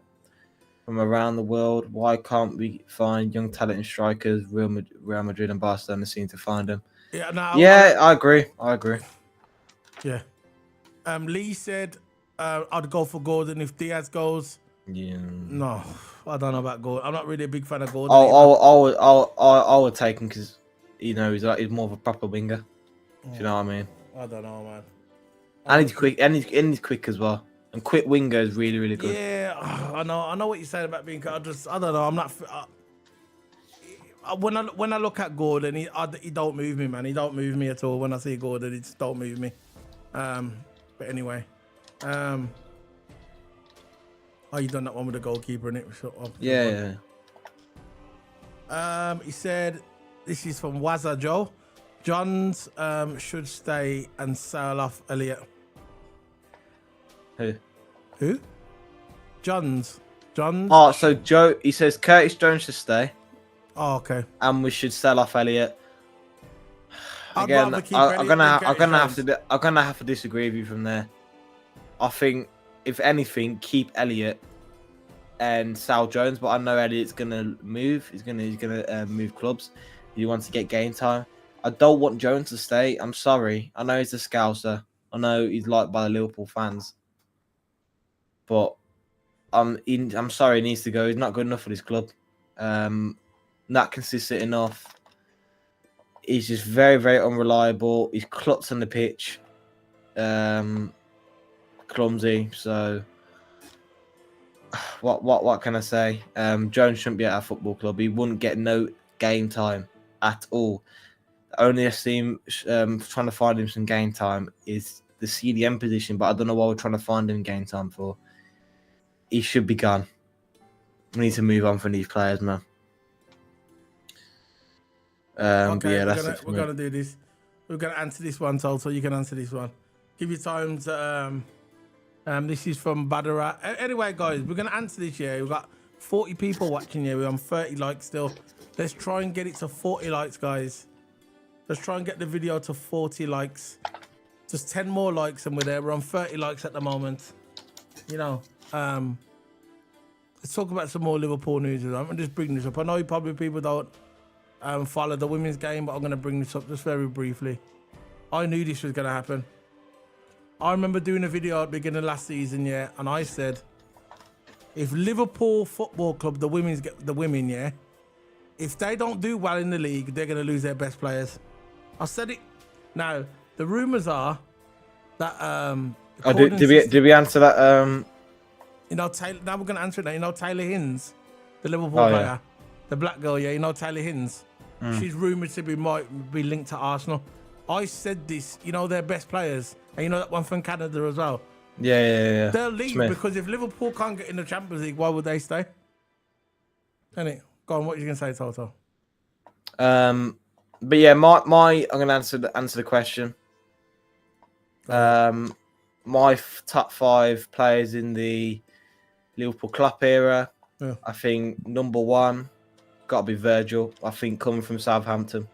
from around the world. Why can't we find young talented strikers? Real Madrid and Barcelona seem to find them. I agree. Yeah. Lee said I'd go for Gordon if Diaz goes. Yeah. No, I don't know about Gordon. I'm not really a big fan of Gordon. I would take him because he's more of a proper winger. If you know what I mean. I don't know, man. And he's quick, and he's quick as well. And quick winger is really, really good. Yeah, I know what you're saying about being. I don't know. I'm not. When I look at Gordon, he don't move me, man. He don't move me at all. When I see Gordon, he just don't move me. But anyway, you done that one with the goalkeeper, innit? Shut up. Yeah. He said, this is from Wazza Joe. Johns should stay and sell off Elliott. Who? Johns. Oh, so Joe, he says Curtis Jones should stay. Oh, okay. And we should sell off Elliott. Again, I'm gonna have to disagree with you from there. I think if anything, keep Elliott and sell Jones, but I know Elliott's gonna move. He's gonna move clubs. He wants to get game time. I don't want Jones to stay. I'm sorry. I know he's a Scouser. I know he's liked by the Liverpool fans. But I'm sorry, he needs to go. He's not good enough for this club. Not consistent enough. He's just very, very unreliable. He's klutz on the pitch. Clumsy. So what can I say? Jones shouldn't be at our football club. He wouldn't get no game time at all. The only I see him trying to find him some game time is the CDM position, but I don't know why we're trying to find him game time for. He should be gone. We need to move on from these players, man. Okay, yeah, we're gonna do this. We're gonna answer this one, so you can answer this one. Give you time to. This is from Badara. Anyway, guys, we're gonna answer this. Yeah, we've got 40 people watching here. We're on 30 likes still. Let's try and get it to 40 likes, guys. Let's try and get the video to 40 likes. Just 10 more likes and we're there. We're on 30 likes at the moment. Let's talk about some more Liverpool news. I'm gonna just bring this up. I know probably people don't follow the women's game, but I'm gonna bring this up just very briefly. I knew this was going to happen. I remember doing a video at the beginning of last season, yeah, and I said, if Liverpool Football Club, the women, yeah, if they don't do well in the league, they're going to lose their best players. I said it. Now, the rumours are that... did we answer that? You know, now we're going to answer it now. You know, Taylor Hinds, the Liverpool player, the black girl, yeah, you know, Taylor Hinds. She's rumoured to might be linked to Arsenal. I said this, you know, their best players. And you know that one from Canada as well. Yeah. They'll leave because if Liverpool can't get in the Champions League, why would they stay? Innit? Go on, what are you going to say, Toto? But yeah, I'm going to answer the question. My top 5 players in the Liverpool Klopp era. Yeah. I think number 1 got to be Virgil. I think coming from Southampton.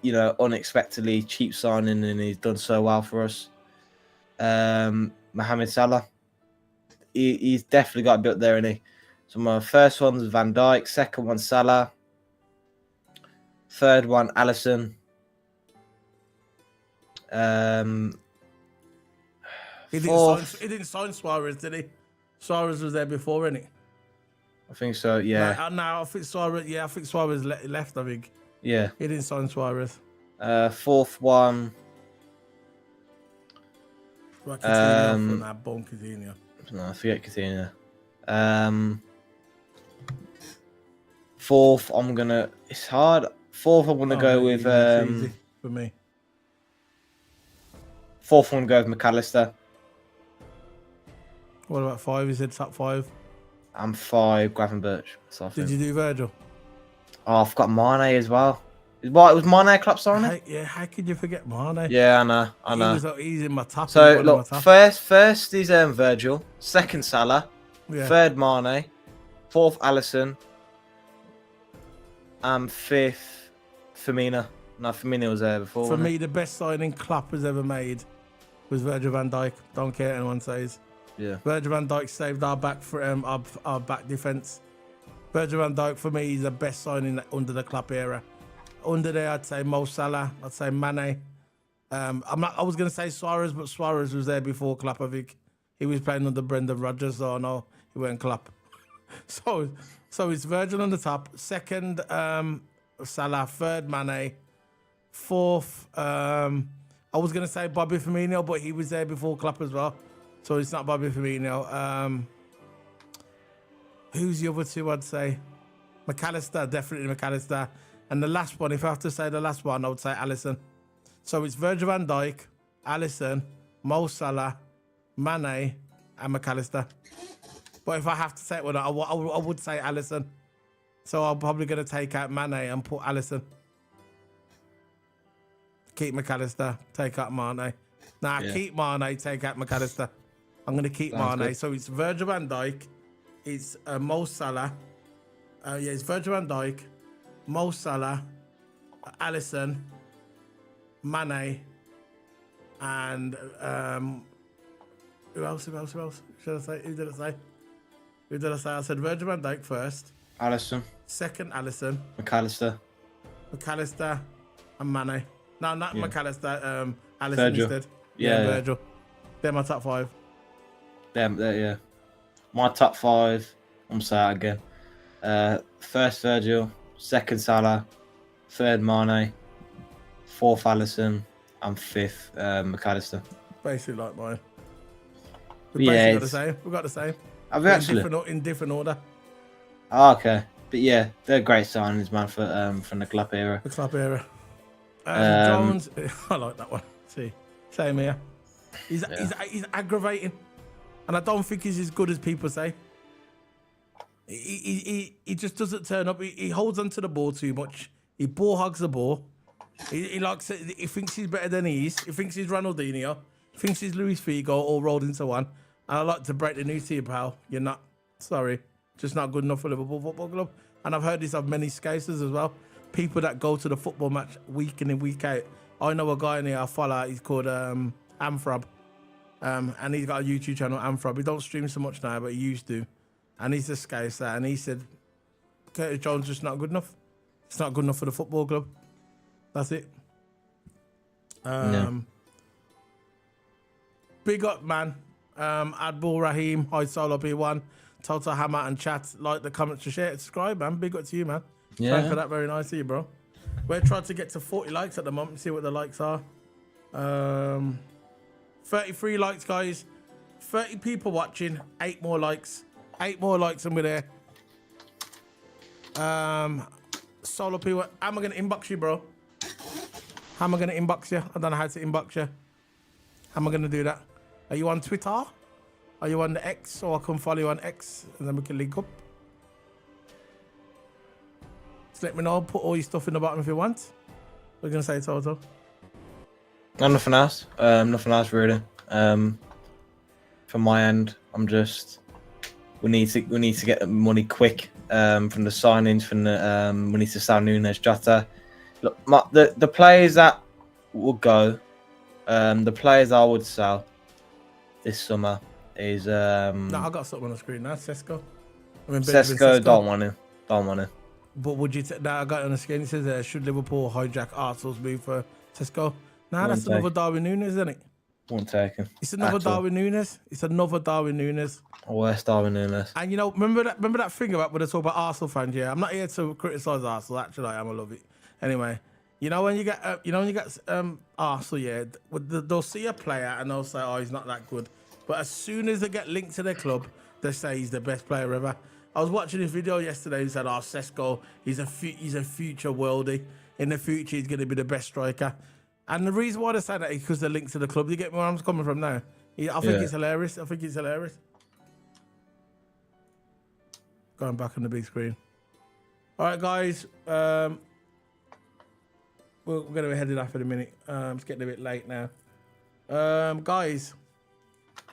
You know, unexpectedly cheap signing, and he's done so well for us. Mohamed Salah, he's definitely got to be up there, isn't he? So my first one's Van Dijk, second one Salah, third one Alisson. He didn't sign Suarez, did he? Suarez was there before, innit? I think so, yeah. No, I think Suarez. Yeah, I think Suarez left. I think. Yeah. He didn't sign Suarez. Fourth one. Coutinho that bon Coutinho. No, I forget Coutinho. Fourth, it's hard. Fourth, I'm gonna go with. Easy for me. Fourth, I'm gonna go with McAllister. What about 5? Is it top 5? I'm 5, Gravenberch. Did you do Virgil? Oh, I've got Mane as well. What, was Mane Klopp signing? Yeah, how could you forget Mane? Yeah, I know. He's in my top. So look, first is Virgil, second Salah, third Mane, fourth Alisson, and fifth Firmino. No, Firmino was there before. For me, the best signing Klopp has ever made was Virgil van Dijk. Don't care what anyone says. Yeah. Virgil van Dijk saved our back for our back defense. Virgil van Dijk for me is the best signing under the Klopp era. Under there, I'd say Mo Salah. I'd say Mane. I was gonna say Suarez, but Suarez was there before Klopp. I think he was playing under Brendan Rodgers. So no, he went Klopp. so it's Virgil on the top. Second, Salah. Third, Mane. Fourth, I was gonna say Bobby Firmino, but he was there before Klopp as well. So it's not Bobby Firmino. Who's the other two? I'd say McAllister, definitely McAllister. And the last one, if I have to say the last one, I would say Alisson. So it's Virgil van Dijk, Alisson, Mo Salah, Mane, and McAllister. But if I have to say one, I would say Alisson. So I'm probably going to take out Mane and put Alisson. Keep McAllister, take out Mane. Keep Mane, take out McAllister. I'm going to keep Mane. Good. So it's Virgil van Dijk, it's Mo Salah. It's Virgil van Dijk, Mo Salah, Alisson, Mane, and who else? Who did I say? I said Virgil van Dijk first. Alisson. Second, Alisson. McAllister, and Mane. No, not McAllister. Alisson Virgil. instead. Yeah, Virgil. They're my top 5. Yeah. My top 5. I'm sorry again. First Virgil, second Salah, third Mane, fourth Alisson, and fifth McAllister. Basically like mine. We've got the same. We've got the same. Have we actually? In different order. Oh, okay. But yeah, they're great signings, man, from the Klopp era. The Klopp era. Jones, I like that one. See, same here. He's aggravating, and I don't think he's as good as people say. He just doesn't turn up. He holds onto the ball too much. He ball hogs the ball. He thinks he's better than he is. He thinks he's Ronaldinho. He thinks he's Luis Figo all rolled into one. And I like to break the news to you, pal. You're not. Sorry. Just not good enough for Liverpool Football Club. And I've heard this of many scouts as well. People that go to the football match week in and week out. I know a guy in here I follow. He's called Amfrob. And he's got a YouTube channel, Amfrob. He don't stream so much now, but he used to. And he's a scouser. And he said, Curtis Jones just not good enough. It's not good enough for the football club. That's it. Big up, man. Adbul Rahim, hi Solo P1, Total Hammer and chat. Like the comments to share, subscribe, man. Big up to you, man. Yeah. Thanks for that. Very nice of you, bro. We're trying to get to 40 likes at the moment. See what the likes are. 33 likes, guys. 30 people watching. 8 more likes. 8 more likes and we're there. Solo P1. How am I going to inbox you, bro? How am I going to inbox you? I don't know how to inbox you. How am I going to do that? Are you on Twitter? Are you on the X? So I can follow you on X and then we can link up. Just let me know. Put all your stuff in the bottom if you want. What are you going to say, Toto? Nothing else. Nothing else really. From my end, I'm just. We need to get the money quick. From the signings, we need to sell Nunez, Jota. Look, the players that will go, the players I would sell this summer is. No, I got something on the screen now. Sesko. Sesko don't want him. Don't want him. But would you? Now I got it on the screen. It says, "Should Liverpool hijack Arsenal's move for Sesko?" Nah, that's another Darwin Nunez, isn't it? Won't take him. It's another Darwin Nunez. It's another Darwin Nunez. Where's Darwin Nunez? And you know, remember that thing about when I talk about Arsenal fans? Yeah, I'm not here to criticise Arsenal. Actually, I am. I love it. Anyway, you know when you get Arsenal, yeah, they'll see a player and they'll say, "Oh, he's not that good." But as soon as they get linked to their club, they say he's the best player ever. I was watching this video yesterday. He said, "Oh, Sesko, he's a future worldie. In the future, he's going to be the best striker." And the reason why they say that is because they're linked to the club. You get where I'm coming from now? I think it's hilarious. I think it's hilarious. Going back on the big screen. All right, guys. We're going to be heading off in a minute. It's getting a bit late now. Guys,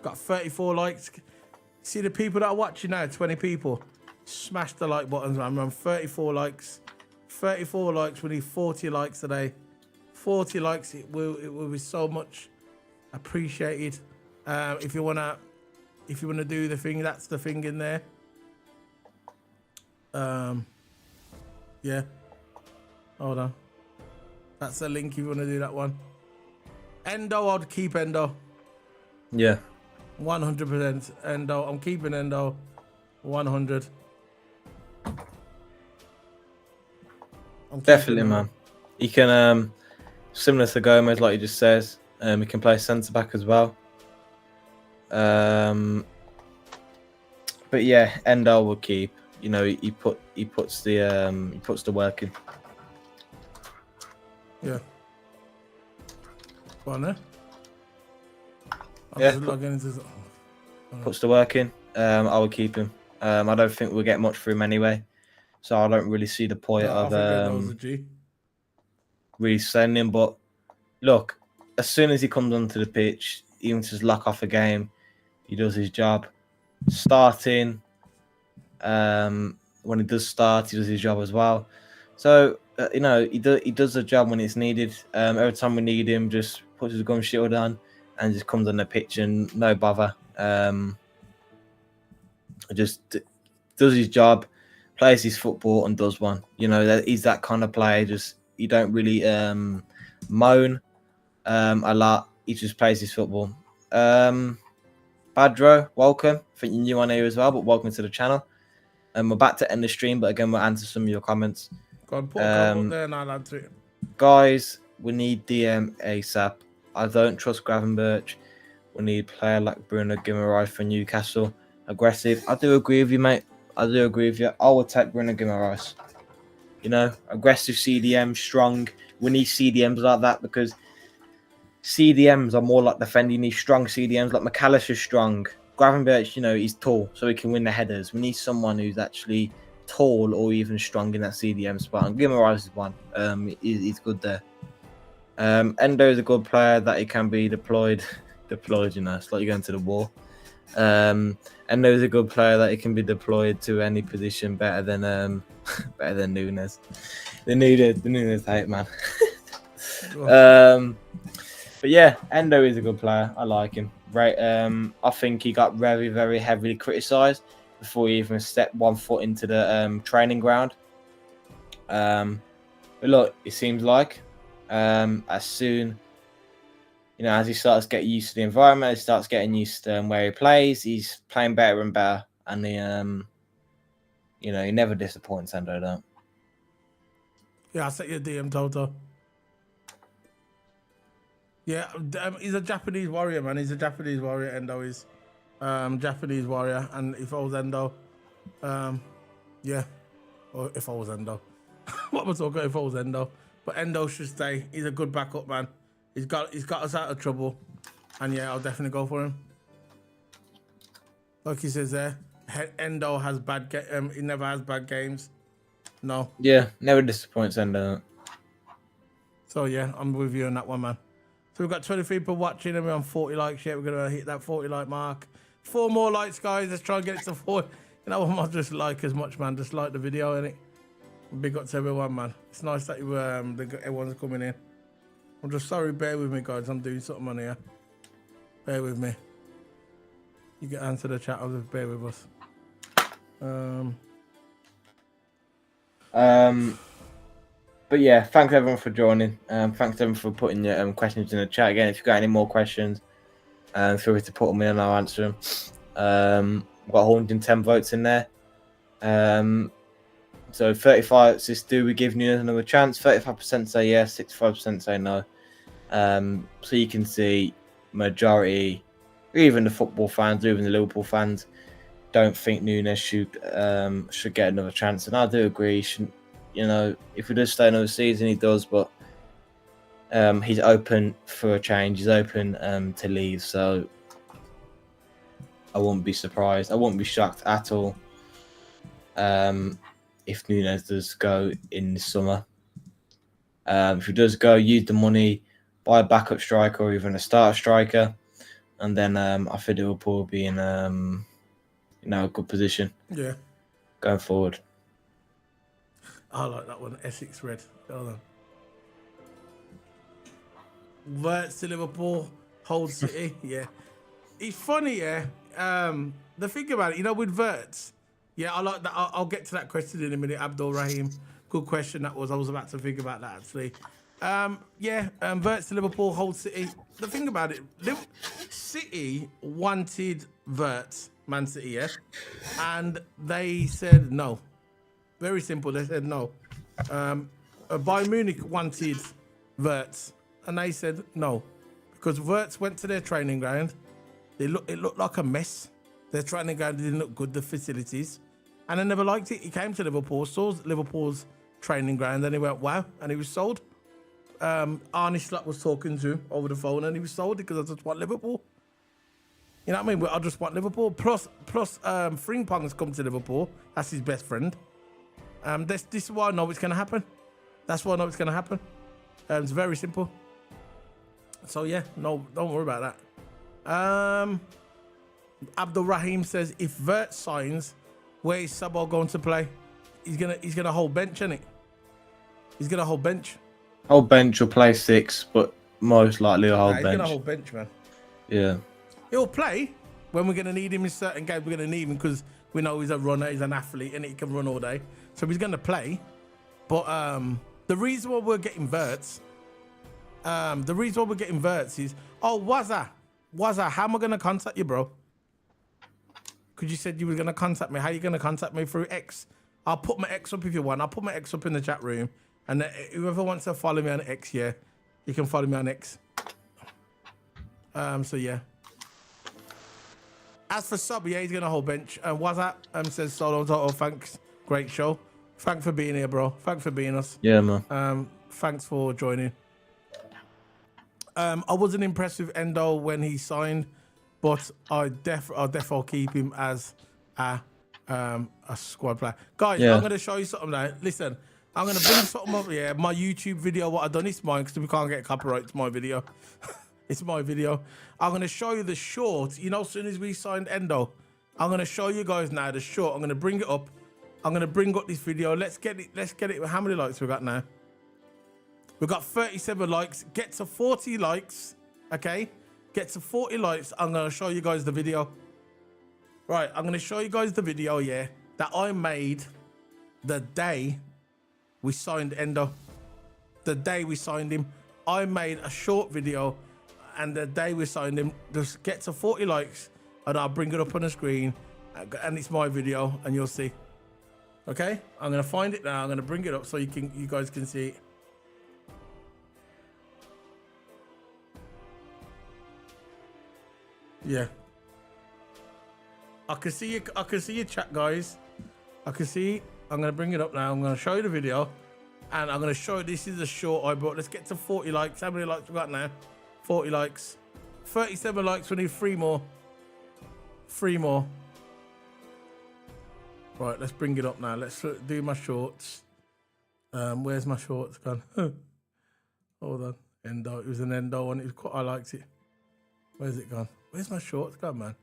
got 34 likes. See the people that are watching now, 20 people. Smash the like buttons, man. I'm on 34 likes. 34 likes. We need 40 likes today. 40 likes. It will be so much appreciated. If you wanna do the thing, that's the thing in there. Yeah. Hold on. That's the link if you wanna do that one. Endo, I'd keep Endo. Yeah. 100% Endo. I'm keeping Endo. 100. Definitely, man. He can similar to Gomez, like he just says. He can play centre back as well. But yeah, Endo will keep. You know, he puts the work in. Yeah. Go on there. Puts the work in. I will keep him. I don't think we'll get much for him anyway, so I don't really see the point of really sending him. But look, as soon as he comes onto the pitch, even to lock off a game, he does his job. Starting, when he does start, he does his job as well. So you know, he does the job when it's needed. Every time we need him, just puts his gum shield on and just comes on the pitch and no bother. Just does his job, plays his football and does one. You know, he's that kind of player. Just he don't really moan a lot. He just plays his football. Badro, welcome. I think you're new on here as well, but welcome to the channel. We're about to end the stream, but again, we'll answer some of your comments. Go on, put a comment there and I'll answer it. Guys, we need DM ASAP. I don't trust Gravenberch. We need a player like Bruno Guimaraes for Newcastle. Aggressive. I do agree with you, mate. I do agree with you. I will take Bruno Guimaraes. You know, aggressive CDM, strong. We need CDMs like that because CDMs are more like defending. You need strong CDMs like McAllister's strong. Gravenberch, you know, he's tall, so he can win the headers. We need someone who's actually tall or even strong in that CDM spot. And Guimaraes is one. He's good there. Endo is a good player that he can be deployed, you know, it's like you're going to the war. Endo is a good player that he can be deployed to any position better than Nunez. The Nunez hate, man. But yeah, Endo is a good player. I like him. Right. I think he got very, very heavily criticised before he even stepped one foot into the training ground. But look, it seems like as soon as he starts getting used to the environment, he starts getting used to where he plays. He's playing better and better, and he never disappoints. Endo, don't. Yeah, I set your DM, Toto. Yeah, he's a Japanese warrior, man. He's a Japanese warrior. Endo is Japanese warrior, and if I was Endo, yeah, or if I was Endo, what am I talking? If I was Endo, but Endo should stay. He's a good backup, man. He's got us out of trouble, and yeah, I'll definitely go for him. Like he says there, Endo has he never has bad games. No. Yeah, never disappoints Endo. So yeah, I'm with you on that one, man. So we've got 23 people watching and we're on 40 likes. Yeah, we're gonna hit that 40 like mark. 4 more likes, guys. Let's try and get it to 4. You know, I might just like as much, man. Just like the video, innit? Big up to everyone, man. It's nice that everyone's coming in. I'm just sorry, bear with me, guys. I'm doing something on here. Bear with me. You can answer the chat. I'll just bear with us. But yeah, thanks everyone for joining. Thanks everyone for putting your questions in the chat. Again, if you've got any more questions, feel free to put them in and I'll answer them. We've got 110 votes in there. So 35 says, do we give Nunez another chance? 35% say yes, 65% say no. So you can see majority, even the football fans, even the Liverpool fans, don't think Nunez should get another chance. And I do agree. If he does stay another season, he does. But he's open for a change. He's open to leave. So I wouldn't be surprised. I wouldn't be shocked at all if Nunez does go in the summer. If he does go, use the money, buy a backup striker or even a starter striker, and then I think Liverpool will be in a good position. Yeah. Going forward. I like that one. Essex Red. Hold on. Wirtz to Liverpool, hold City. Yeah. It's funny, yeah. The thing about it, with Wirtz, yeah, I like that. I'll get to that question in a minute. Abdul Rahim. Good question that was. I was about to think about that, actually. Wirtz to Liverpool, hold City. The thing about it, City wanted Wirtz, Man City, yeah? And they said no. Very simple. They said no. Bayern Munich wanted Wirtz, and they said no, because Wirtz went to their training ground. It looked like a mess. Their training ground didn't look good. The facilities, and they never liked it. He came to Liverpool, saw Liverpool's training ground, and he went wow, and he was sold. Arnie Slot was talking to him over the phone, and he was sold because I just want Liverpool. You know what I mean? I just want Liverpool. Plus, Frimpong has come to Liverpool. That's his best friend. This is why I know it's going to happen. That's why I know it's going to happen. It's very simple. So, yeah, no, don't worry about that. Abdul Rahim says, if Wirtz signs, where is Sabo going to play? He's gonna hold bench, isn't it? He's going to hold bench. Hold bench or play 6, but most likely a hold bench. He's going to hold bench, man. Yeah. He'll play when we're going to need him in certain games. We're going to need him because we know he's a runner, he's an athlete, and he can run all day. So he's going to play. But the reason why we're getting Wirtz, is, Waza, how am I going to contact you, bro? Because you said you were going to contact me. How are you going to contact me? Through X? I'll put my X up if you want. I'll put my X up in the chat room. And whoever wants to follow me on X, yeah, you can follow me on X. So, yeah. As for Sub, yeah, he's going to hold bench. What's that? Says Solo Toto, thanks. Great show. Thanks for being here, bro. Thanks for being us. Yeah, man. Thanks for joining. I wasn't impressed with Endo when he signed, but I'll definitely keep him as a squad player. Guys, yeah. I'm going to show you something now. Listen, I'm going to bring something up here. My YouTube video, what I've done, it's mine because we can't get copyright. It's my video. It's my video. I'm going to show you the short. As soon as we signed Endo, I'm going to show you guys now the short. I'm going to bring it up. I'm going to bring up this video. Let's get it. How many likes we got now? We've got 37 likes. Get to 40 likes. Okay? Get to 40 likes. I'm going to show you guys the video. Right. I'm going to show you guys the video, yeah, that I made the day we signed Endo. The day we signed him. I made a short video. and the day we signed him, just get to 40 likes, and I'll bring it up on the screen, and it's my video, and you'll see. Okay, I'm gonna find it now. I'm gonna bring it up so you guys can see it. Yeah. I can see your chat, guys. I can see. I'm gonna bring it up now. I'm gonna show you the video, and I'm gonna show you. This is a short I brought. Let's get to 40 likes. How many likes we got now? 40 likes. 37 likes. We need 3 more. 3 more. Right, let's bring it up now. Let's do my shorts. Where's my shorts gone? Hold on. Endo. It was an Endo one. It was quite. I liked it. Where's it gone? Where's my shorts gone, man?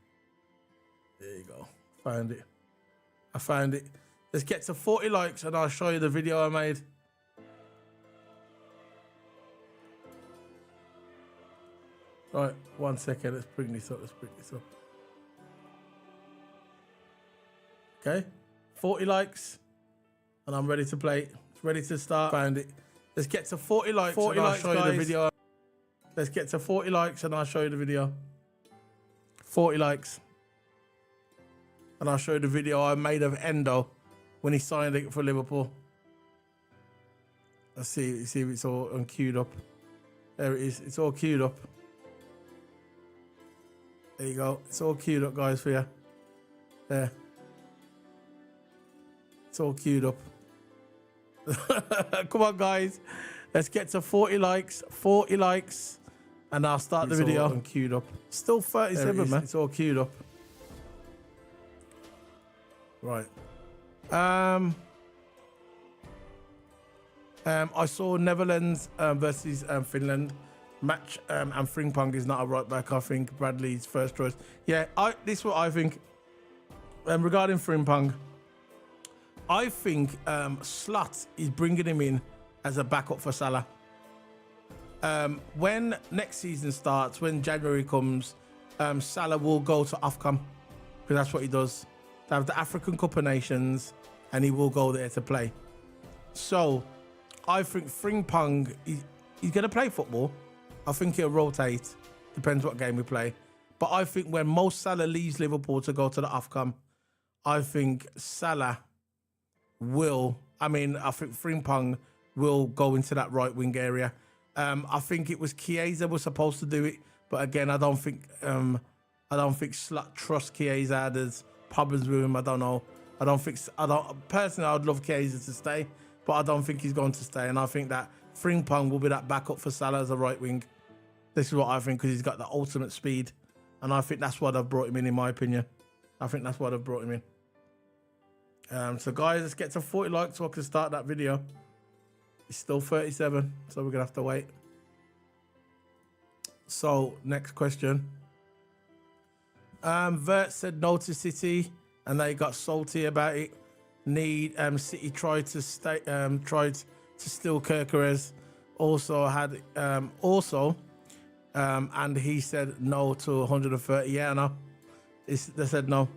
There you go. Found it. I found it. Let's get to 40 likes and I'll show you the video I made. Right, 1 second. Let's bring this up. Okay, 40 likes and I'm ready to play it. It's ready to start. Found it. Let's get to 40 likes 40 and I'll show you the video. Let's get to 40 likes and I'll show you the video. 40 likes. And I'll show you the video I made of Endo when he signed it for Liverpool. Let's see if it's all queued up. There it is. It's all queued up. There you go. It's all queued up, guys, for you. There. It's all queued up. Come on, guys. Let's get to 40 likes. 40 likes. And I'll start the video. All queued up. Still 37, man. It's all queued up. Right. I saw Netherlands versus Finland match, and Frimpong is not a right back. I think Bradley's first choice. Yeah, this is what I think. Regarding Frimpong, I think Slot is bringing him in as a backup for Salah. When next season starts, when January comes, Salah will go to AFCON because that's what he does. They have the African Cup of Nations, and he will go there to play. So, I think Frimpong, he's going to play football. I think he'll rotate. Depends what game we play. But I think when Mo Salah leaves Liverpool to go to the AFCON, I think Salah will, I think Frimpong will go into that right wing area. I think it was Chiesa was supposed to do it, but again, I don't think Slot trusts Chiesa. There's problems with him. I don't know. Personally, I'd love Chiesa to stay, but I don't think he's going to stay. And I think that Frimpong will be that backup for Salah as a right wing. This is what I think, because he's got the ultimate speed. And I think that's why they've brought him in my opinion. I think that's why they've brought him in. So guys, let's get to 40 likes so I can start that video. It's still 37, so we're going to have to wait. So, next question. Wirtz said no to City, and they got salty about it. City tried to steal Kerkeres. And he said no to 130. Yeah, no. They said no.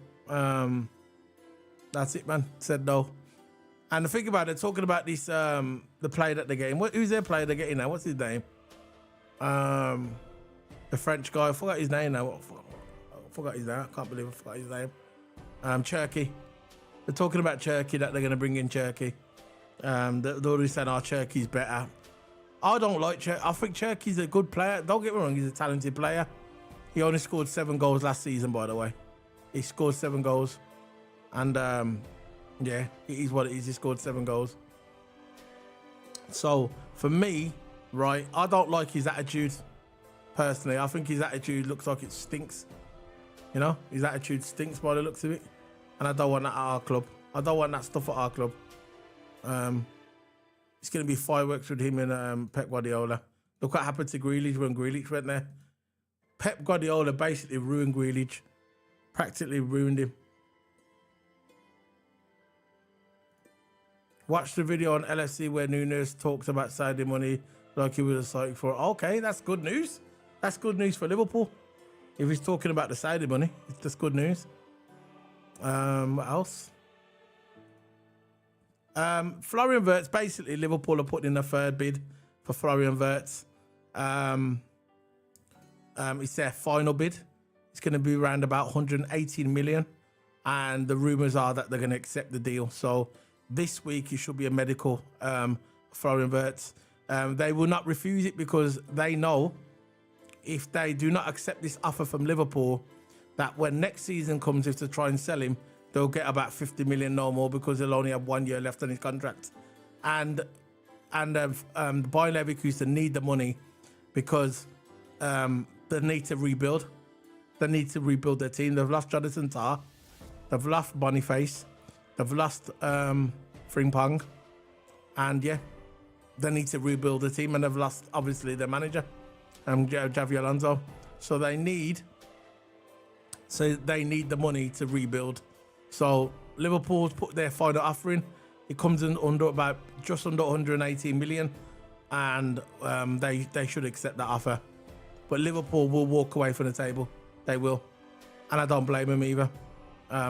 That's it, man. Said no. And the thing about it, talking about this, the player that they're getting. Who's their player they're getting now? What's his name? The French guy. I forgot his name now. I forgot his name. I can't believe I forgot his name. Cherki. They're talking about Cherki, that they're going to bring in Cherki. They're already saying, Cherki's better. I don't like Cherki. I think Cherki's a good player. Don't get me wrong, he's a talented player. He only scored 7 goals last season, by the way. He scored 7 goals. And, yeah, it is what it is. He scored 7 goals. So, for me, right, I don't like his attitude, personally. I think his attitude looks like it stinks. You know, his attitude stinks by the looks of it. And I don't want that at our club. I don't want that stuff at our club. It's going to be fireworks with him and Pep Guardiola. Look what happened to Grealish when Grealish went there. Pep Guardiola basically ruined Grealish. Practically ruined him. Watch the video on LFC where Nunez talks about Saudi money like he was a psychic for it. Okay, that's good news. That's good news for Liverpool. If he's talking about the Saudi money, that's good news. What else? Florian Wirtz, basically Liverpool are putting in a third bid for Florian Wirtz. It's their final bid. It's going to be around about 118 million. And the rumours are that they're going to accept the deal. So this week, it should be a medical, Florian Wirtz. They will not refuse it because they know if they do not accept this offer from Liverpool, that when next season comes, if they try and sell him, they'll get about 50 million no more because they'll only have 1 year left on his contract. And Bayer Leverkusen need the money because they need to rebuild. They need to rebuild their team. They've lost Jonathan Tah. They've lost Boniface. They've lost Frimpong. And yeah, they need to rebuild the team. And they've lost, obviously, their manager, Xavi Alonso. So they need the money to rebuild. So Liverpool's put their final offering. It comes in just under 118 million. And they should accept that offer. But Liverpool will walk away from the table. They will. And I don't blame them either.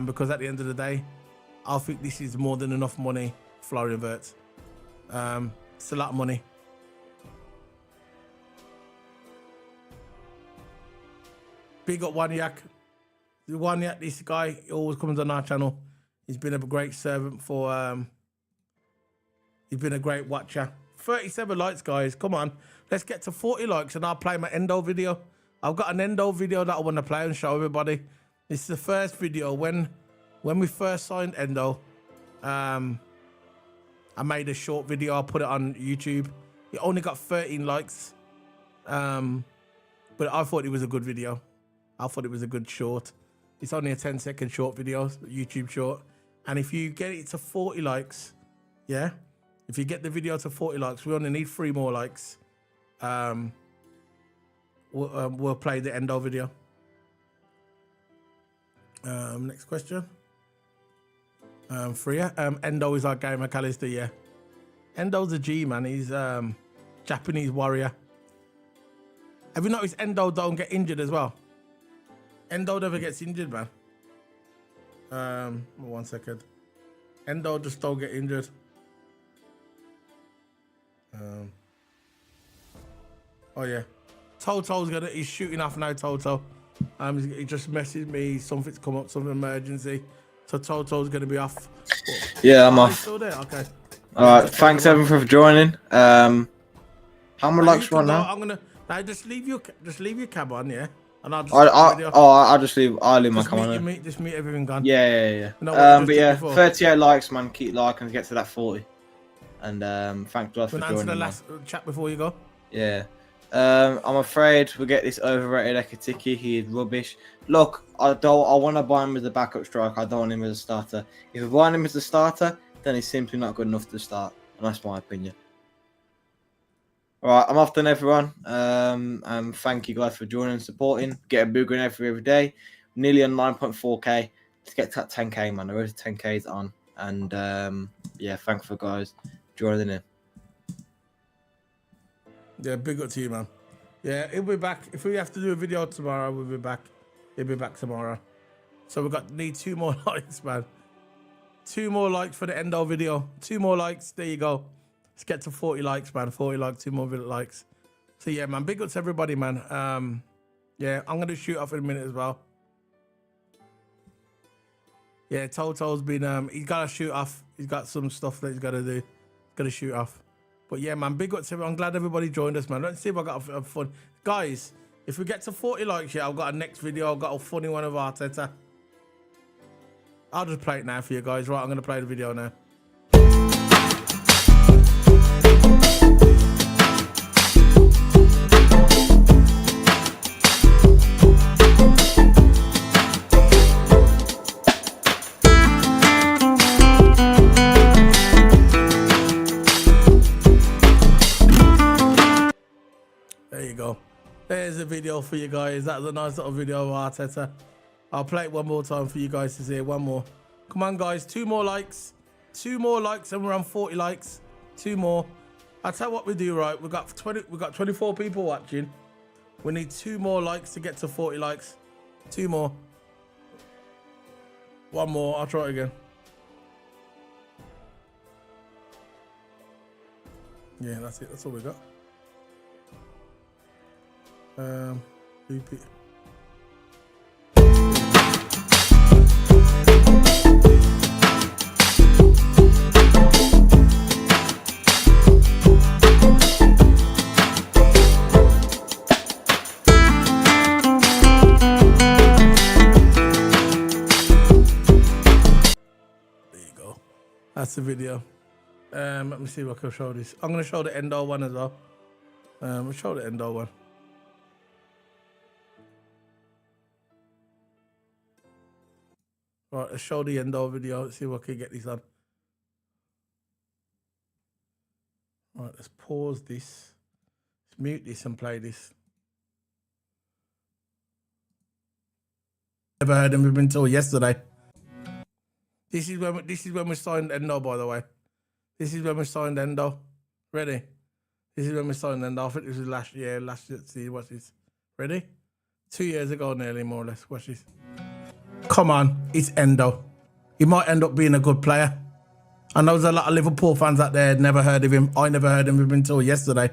Because at the end of the day, I think this is more than enough money, Florian Wirtz. It's a lot of money. Big up Waniak. Waniak, this guy, he always comes on our channel. He's been a great servant for... he's been a great watcher. 37 likes, guys. Come on. Let's get to 40 likes and I'll play my Endo video. I've got an Endo video that I want to play and show everybody. This is the first video. When we first signed Endo, I made a short video. I put it on YouTube. It only got 13 likes. But I thought it was a good video. I thought it was a good short. It's only a 10-second short video, YouTube short. And if you get it to 40 likes, yeah? If you get the video to 40 likes, we only need 3 more likes. We'll play the Endo video. Next question. Freya. Endo is our guy, McAllister, yeah. Endo's a G, man. He's Japanese warrior. Have you noticed Endo don't get injured as well? Endo never gets injured, man. 1 second. Endo just don't get injured. Oh yeah. He's shooting off now, Toto. He just messaged me, something's come up, something emergency. So Toto's gonna be off. Yeah, I'm off. Still there? Okay. Alright, thanks everyone for joining. How many likes right now? Just leave your cab on, yeah. And I'll just I'll leave my cam on. Just meet everything gone. Yeah. But yeah, 38 likes, man. Keep liking to get to that 40. And thanks a lot for joining. Answer the last chat before you go. Yeah. I'm afraid we get this overrated Ekatiki. He's rubbish. Look, I want to buy him as a backup striker. I don't want him as a starter. If we buy him as a starter, then he's simply not good enough to start. And that's my opinion. Alright, I'm off then, everyone. And thank you guys for joining and supporting. Get a booger in every day. Nearly on 9.4k. Let's get to that 10k, man. The road to 10k is on. And yeah, thanks for guys joining in. Yeah, big up to you, man. Yeah, he'll be back. If we have to do a video tomorrow, we'll be back. He'll be back tomorrow. So need 2 more likes, man. 2 more likes for the Endo video. 2 more likes. There you go. Let's get to 40 likes, man. 40 likes, 2 more likes. So yeah, man, big up to everybody, man. Yeah, I'm gonna shoot off in a minute as well. Yeah, Toto's been he's gotta shoot off. He's got some stuff that he's gotta do. He's gotta shoot off. But yeah, man, big up to everyone. I'm glad everybody joined us, man. Let's see if I got a fun. Guys, if we get to 40 likes, yeah, I've got a next video. I've got a funny one of Arteta. I'll just play it now for you guys. Right, I'm going to play the video now. There you go. There's a video for you guys. That was a nice little video of Arteta. I'll play it one more time for you guys to see. One more. Come on, guys. 2 more likes. 2 more likes, and we're on 40 likes. 2 more. I'll tell you what we do, right? We've got 24 people watching. We need 2 more likes to get to 40 likes. 2 more. 1 more. I'll try it again. Yeah, that's it. That's all we got. Stupid. That's the video. Let me see if I can show this. I'm going to show the Endo one as well. We'll show the Endo one. Right, let's show the Endo video. Let's see if I can get this on. Right, let's pause this. Let's mute this and play this. Never heard him until yesterday. This is when we signed Endo, by the way. This is when we signed Endo. Ready? This is when we signed Endo. I think this was last year. Let's see, what's this? Ready? 2 years ago, nearly, more or less. Watch this. Come on, it's Endo. He might end up being a good player. I know there's a lot of Liverpool fans out there never heard of him. I never heard of him until yesterday.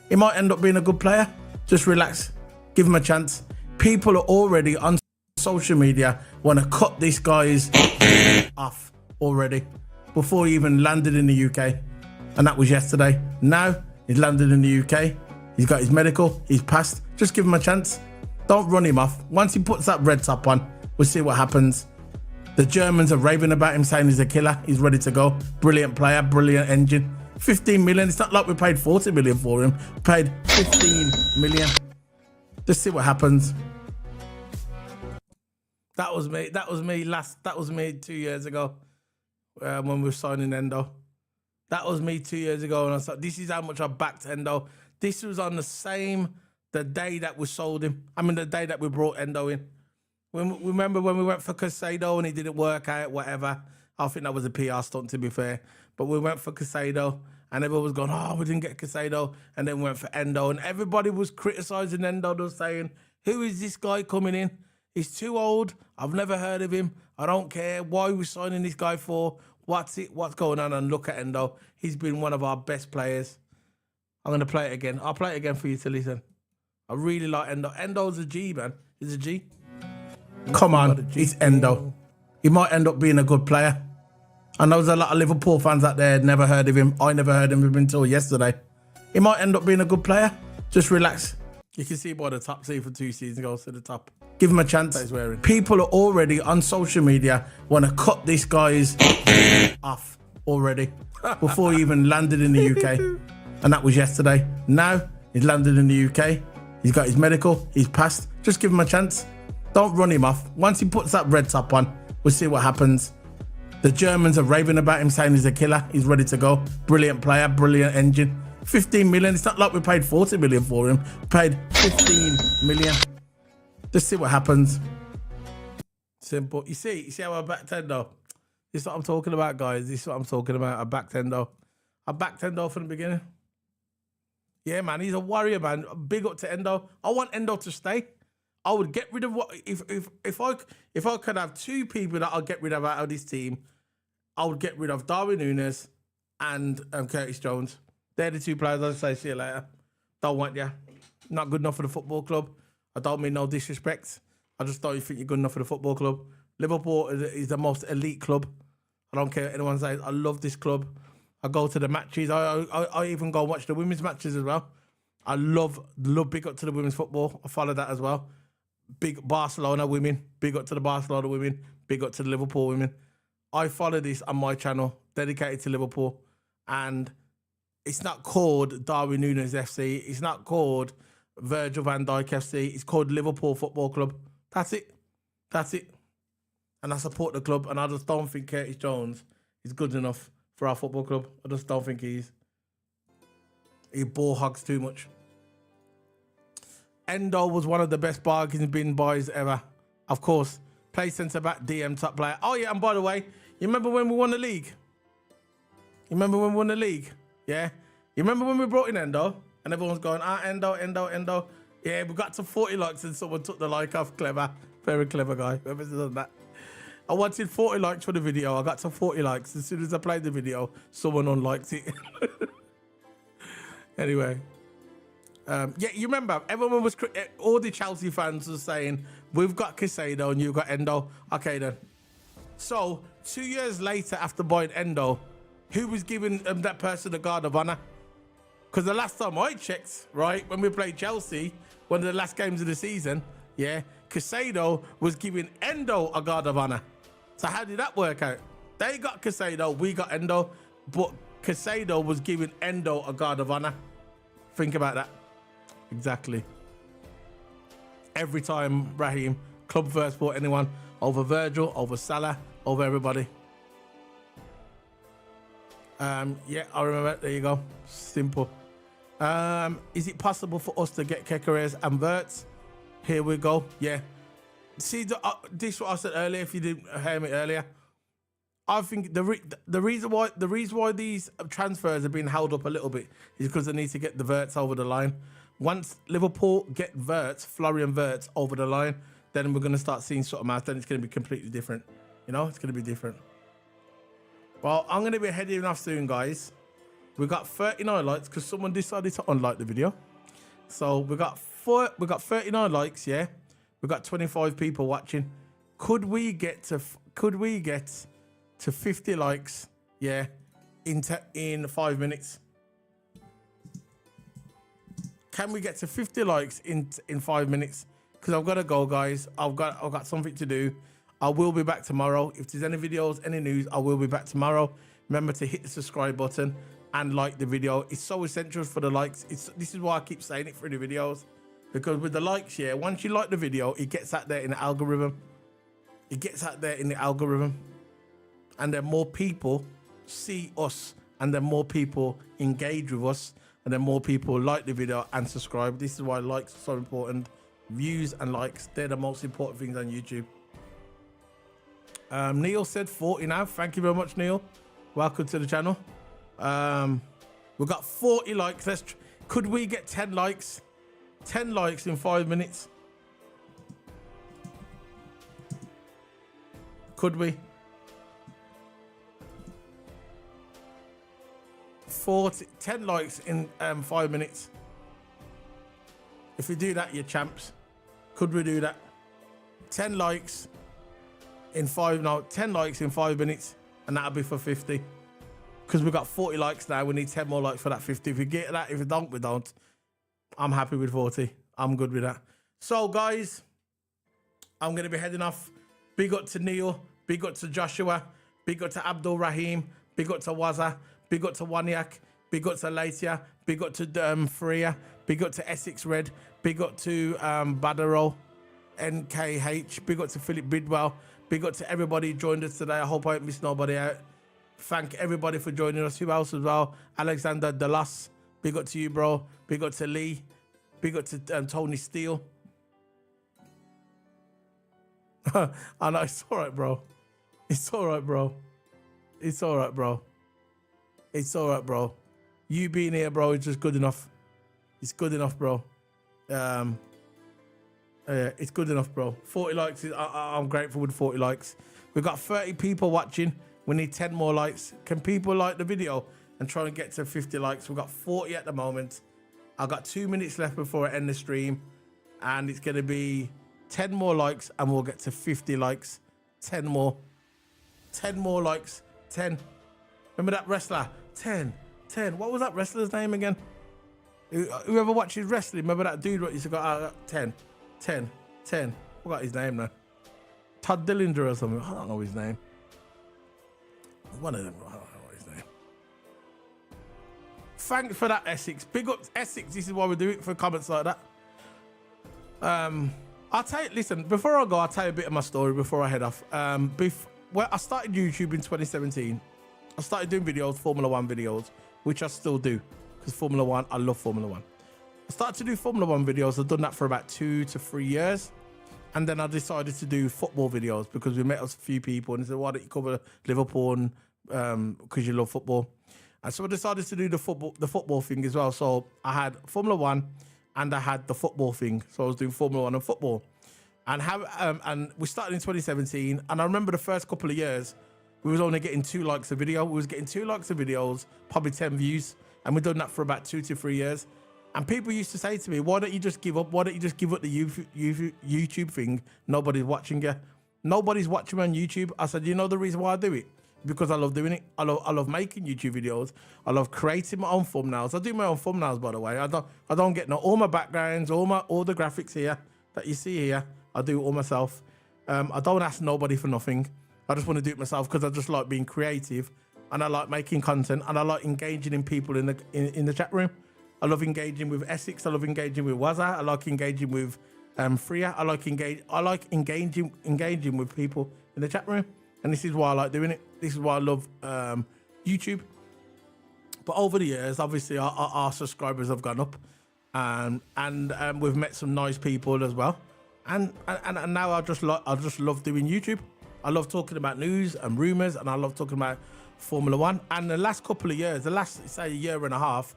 He might end up being a good player. Just relax. Give him a chance. People are already on social media want to cut this guy's off already before he even landed in the UK, and that was yesterday. Now he's landed in the UK, he's got his medical, he's passed. Just give him a chance. Don't run him off. Once he puts that red top on, we'll see what happens. The Germans are raving about him, saying he's a killer, he's ready to go. Brilliant player, brilliant engine. 15 million. It's not like we paid 40 million for him. We paid 15 million. Just see what happens. That was me. That was me 2 years ago when we were signing Endo. That was me 2 years ago, and I thought, this is how much I backed Endo. This was on the day that we sold him. I mean, the day that we brought Endo in. Remember when we went for Casado and he didn't work out, whatever. I think that was a PR stunt, to be fair. But we went for Casado, and everyone was going, oh, we didn't get Casado. And then we went for Endo, and everybody was criticising Endo. They were saying, who is this guy coming in? He's too old. I've never heard of him. I don't care. Why are we signing this guy for? What's going on? And look at Endo. He's been one of our best players. I'm going to play it again. I'll play it again for you to listen. I really like Endo. Endo's a G, man. He's a G. Come on, it's Endo. He might end up being a good player. I know there's a lot of Liverpool fans out there never heard of him. I never heard of him until yesterday. He might end up being a good player. Just relax. You can see by the top, see for 2 seasons goes to the top. Give him a chance. He's wearing. People are already on social media want to cut this guy's off already before he even landed in the UK, and that was yesterday. Now he's landed in the UK. He's got his medical. He's passed. Just give him a chance. Don't run him off. Once he puts that red top on, we'll see what happens. The Germans are raving about him, saying he's a killer. He's ready to go. Brilliant player, brilliant engine. 15 million. It's not like we paid 40 million for him. We paid 15 million. Just see what happens. Simple. You see how I backed Endo? This is what I'm talking about, guys. This is what I'm talking about. I backed Endo. I backed Endo from the beginning. Yeah, man. He's a warrior, man. Big up to Endo. I want Endo to stay. I would get rid of what if I could have 2 people that I'll get rid of out of this team, I would get rid of Darwin Nunez and Curtis Jones. They're the 2 players I'd say, see you later. Don't want you. Not good enough for the football club. I don't mean no disrespect. I just don't think you're good enough for the football club. Liverpool is the most elite club. I don't care what anyone says. I love this club. I go to the matches. I even go and watch the women's matches as well. I love big up to the women's football. I follow that as well. Big Barcelona women. Big up to the Barcelona women. Big up to the Liverpool women. I follow this on my channel, dedicated to Liverpool. And it's not called Darwin Nunez FC. It's not called Virgil van Dijk FC. It's called Liverpool Football Club. That's it. That's it. And I support the club. And I just don't think Curtis Jones is good enough for our football club. I just don't think he is. He ball hogs too much. Endo was one of the best bargain bin buys ever. Of course. Play centre back, DM top player. Oh yeah, and by the way, you remember when we won the league? You remember when we won the league? Yeah? You remember when we brought in Endo? And everyone's going, Endo. Yeah, we got to 40 likes and someone took the like off. Clever. Very clever guy. Whoever's done that. I wanted 40 likes for the video. I got to 40 likes. As soon as I played the video, someone unliked it. Anyway. Yeah, you remember everyone was all the Chelsea fans were saying we've got Caicedo and you've got Endo. Okay then. So 2 years later, after buying Endo, who was giving that person the guard of honor? Because the last time I checked, right, when we played Chelsea, one of the last games of the season, yeah, Caicedo was giving Endo a guard of honor. So how did that work out? They got Caicedo, we got Endo, but Caicedo was giving Endo a guard of honor. Think about that. Exactly. Every time, Raheem, club first bought anyone over Virgil, over Salah, over everybody. Yeah, I remember. There you go. Simple. Is it possible for us to get Kekeres and Wirtz? Here we go. Yeah. See, this is what I said earlier. If you didn't hear me earlier, I think the reason why these transfers have been held up a little bit is because they need to get the Wirtz over the line. Once Liverpool get Wirtz, Florian Wirtz over the line, then we're going to start seeing sort of math. Then it's going to be completely different. You know, it's going to be different. Well, I'm going to be heading off soon, guys. We got 39 likes because someone decided to unlike the video. So we got 39 likes, yeah. We got 25 people watching. Could we get to 50 likes, yeah, in 5 minutes? Can we get to 50 likes in 5 minutes? Because I've got to go, guys. I've got something to do. I will be back tomorrow. If there's any videos, any news, I will be back tomorrow. Remember to hit the subscribe button and like the video. It's so essential for the likes. This is why I keep saying it through the videos. Because with the likes, yeah, once you like the video, it gets out there in the algorithm. It gets out there in the algorithm. And then more people see us. And then more people engage with us. And then more people like the video and subscribe. This is why likes are so important. Views and likes, they're the most important things on YouTube. Neil said 40 now. Thank you very much, Neil. Welcome to the channel. We've got 40 likes. Could we get 10 likes? 10 likes in 5 minutes. Could we? 10 likes in 5 minutes. If we do that, you're champs. Could we do that? 10 likes in 10 likes in 5 minutes, and that'll be for 50. Because we've got 40 likes now, we need 10 more likes for that 50. If we get that, if we don't, we don't. I'm happy with 40. I'm good with that. So, guys, I'm going to be heading off. Big up to Neil. Big up to Joshua. Big up to Abdul Rahim. Big up to Waza. Big up to Waniak. Big up to Latia. Big up to Freya. Big up to Essex Red. Big up to Badaro. NKH. Big up to Philip Bidwell. Big up to everybody who joined us today. I hope I haven't missed nobody out. Thank everybody for joining us. Who else as well? Alexander Delas. Big up to you, bro. Big up to Lee. Big up to Tony Steele. I know, it's all right, bro. It's all right, bro. It's all right, bro. It's all right, bro. You being here, bro, is just good enough. It's good enough, bro. It's good enough, bro. 40 likes. I'm grateful with 40 likes. We've got 30 people watching. We need 10 more likes. Can people like the video and try and get to 50 likes? We've got 40 at the moment. I've got 2 minutes left before I end the stream. And it's going to be 10 more likes and we'll get to 50 likes. 10 more. 10 more likes. 10. Remember that wrestler? 10. 10. What was that wrestler's name again? Whoever watches wrestling, remember that dude what used to go 10. 10. 10. What got his name now? Todd Dillinger or something. I don't know his name. One of them. I don't know his name. Thanks for that, Essex. Big up Essex. This is why we do it, for comments like that. I'll tell you, listen, before I go, I'll tell you a bit of my story before I head off. Well, I started YouTube in 2017. I started doing videos, Formula 1 videos, which I still do. Because Formula 1, I love Formula 1. I started to do Formula 1 videos. I've done that for about 2 to 3 years. And then I decided to do football videos because we met a few people and they said, why don't you cover Liverpool because you love football? And so I decided to do the football thing as well. So I had Formula 1 and I had the football thing. So I was doing Formula 1 and football. And we started in 2017. And I remember the first couple of years, we was only getting 2 likes a video. We was getting 2 likes of videos, probably 10 views. And we've done that for about 2 to 3 years. And people used to say to me, why don't you just give up? Why don't you just give up the YouTube thing? Nobody's watching you. Nobody's watching me on YouTube. I said, you know the reason why I do it? Because I love doing it. I love making YouTube videos. I love creating my own thumbnails. I do my own thumbnails, by the way. I don't get all my backgrounds, all the graphics here that you see here. I do it all myself. I don't ask nobody for nothing. I just want to do it myself because I just like being creative, and I like making content, and I like engaging in people in the chat room. I love engaging with Essex. I love engaging with Waza. I like engaging with Freya. I like engaging with people in the chat room, and this is why I like doing it. This is why I love YouTube. But over the years, obviously, our subscribers have gone up, and we've met some nice people as well. And now I just love doing YouTube. I love talking about news and rumours, and I love talking about Formula One. And the last couple of years, the last, say, a year and a half,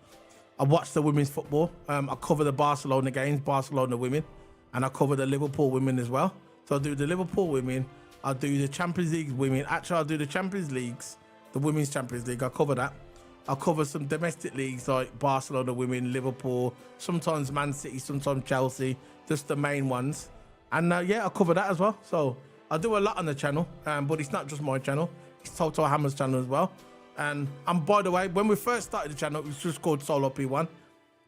I watched the women's football. I cover the Barcelona games, Barcelona women, and I cover the Liverpool women as well. So I do the Liverpool women, I do the Champions League women. Actually, I do the Champions Leagues, the Women's Champions League. I cover that. I cover some domestic leagues like Barcelona women, Liverpool, sometimes Man City, sometimes Chelsea, just the main ones. And yeah, I cover that as well. So I do a lot on the channel, but it's not just my channel. It's Total Hammer's channel as well. And by the way, when we first started the channel, it was just called Solo P1.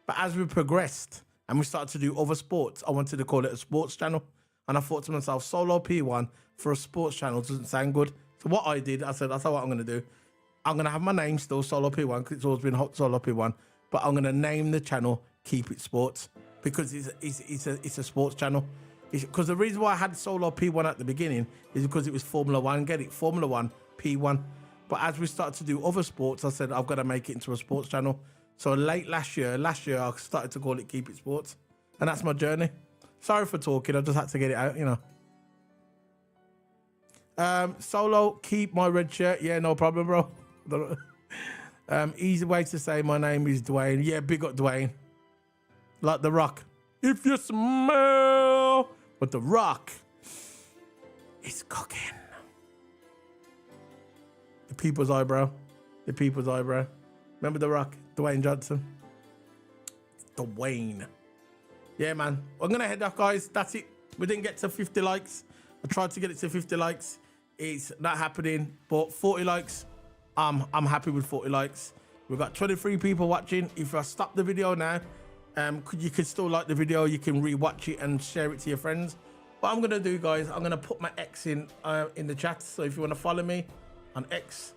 But as we progressed and we started to do other sports, I wanted to call it a sports channel. And I thought to myself, Solo P1 for a sports channel doesn't sound good. So what I did, I said, that's what I'm going to do. I'm going to have my name still, Solo P1, because it's always been Solo P1. But I'm going to name the channel Keep It Sports, because it's a sports channel. Because the reason why I had Solo P1 at the beginning is because it was Formula One. Get it? Formula One, P1. But as we started to do other sports, I said, I've got to make it into a sports channel. So late last year, I started to call it Keep It Sports. And that's my journey. Sorry for talking. I just had to get it out, you know. Solo, keep my red shirt. Yeah, no problem, bro. Easy way to say my name is Dwayne. Yeah, big up Dwayne. Like The Rock. If you smell what The Rock is cooking. The people's eyebrow. The people's eyebrow. Remember The Rock? Dwayne Johnson. Dwayne. Yeah, man. I'm going to head off, guys. That's it. We didn't get to 50 likes. I tried to get it to 50 likes. It's not happening. But 40 likes, I'm happy with 40 likes. We've got 23 people watching. If I stop the video now, you could still like the video. You can rewatch it and share it to your friends. What I'm going to do, guys, I'm going to put my X in the chat. So if you want to follow me on X,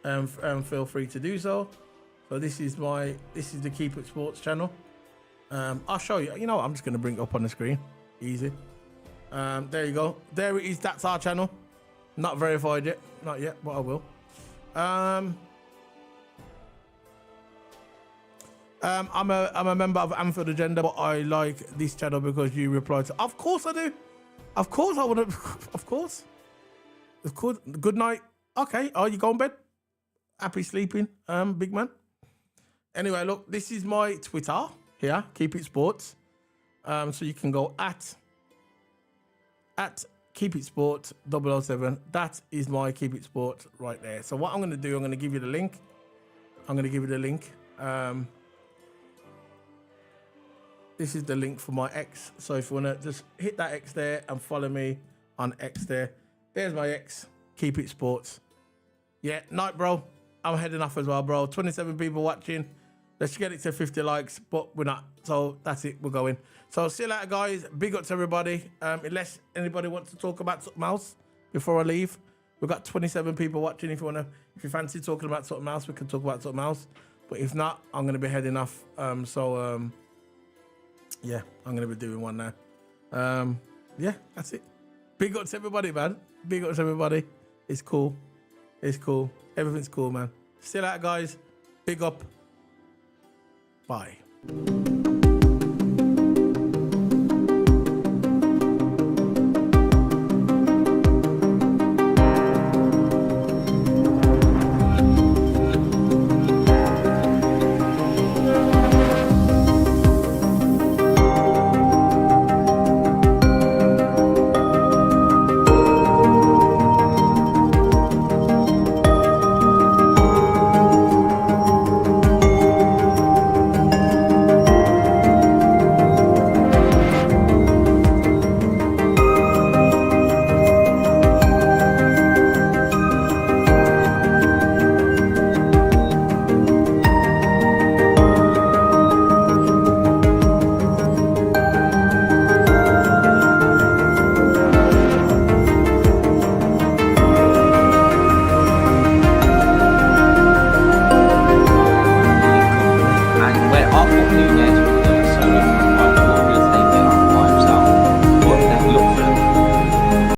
feel free to do so. So this is the Keep It Sports channel. I'll show you. You know what? I'm just going to bring it up on the screen. Easy. There you go. There it is. That's our channel. Not verified yet. Not yet, but I will. I'm a member of Anfield Agenda, but I like this channel because you reply to. Of course I do. Of course I want to. Of course. Of course. Good night. Okay. Oh, you going bed? Happy sleeping, big man. Anyway, look, this is my Twitter here. Keep It Sports. So you can go at Keep It Sport 007. That is my Keep It Sport right there. So what I'm going to do, I'm going to give you the link. This is the link for my X. So if you want to just hit that X there and follow me on X there. There's my X. Keep It Sports. Yeah, night, bro. I'm heading off as well, bro. 27 people watching. Let's get it to 50 likes, but we're not. So that's it. We're going. So see you later, guys. Big up to everybody. Unless anybody wants to talk about something else before I leave. We've got 27 people watching. If you fancy talking about something else, we can talk about something else. But if not, I'm going to be heading off. Yeah, I'm going to be doing one now. Yeah, that's it. Big up to everybody, man. Big up to everybody. It's cool. It's cool. Everything's cool, man. See you later, guys. Big up. Bye.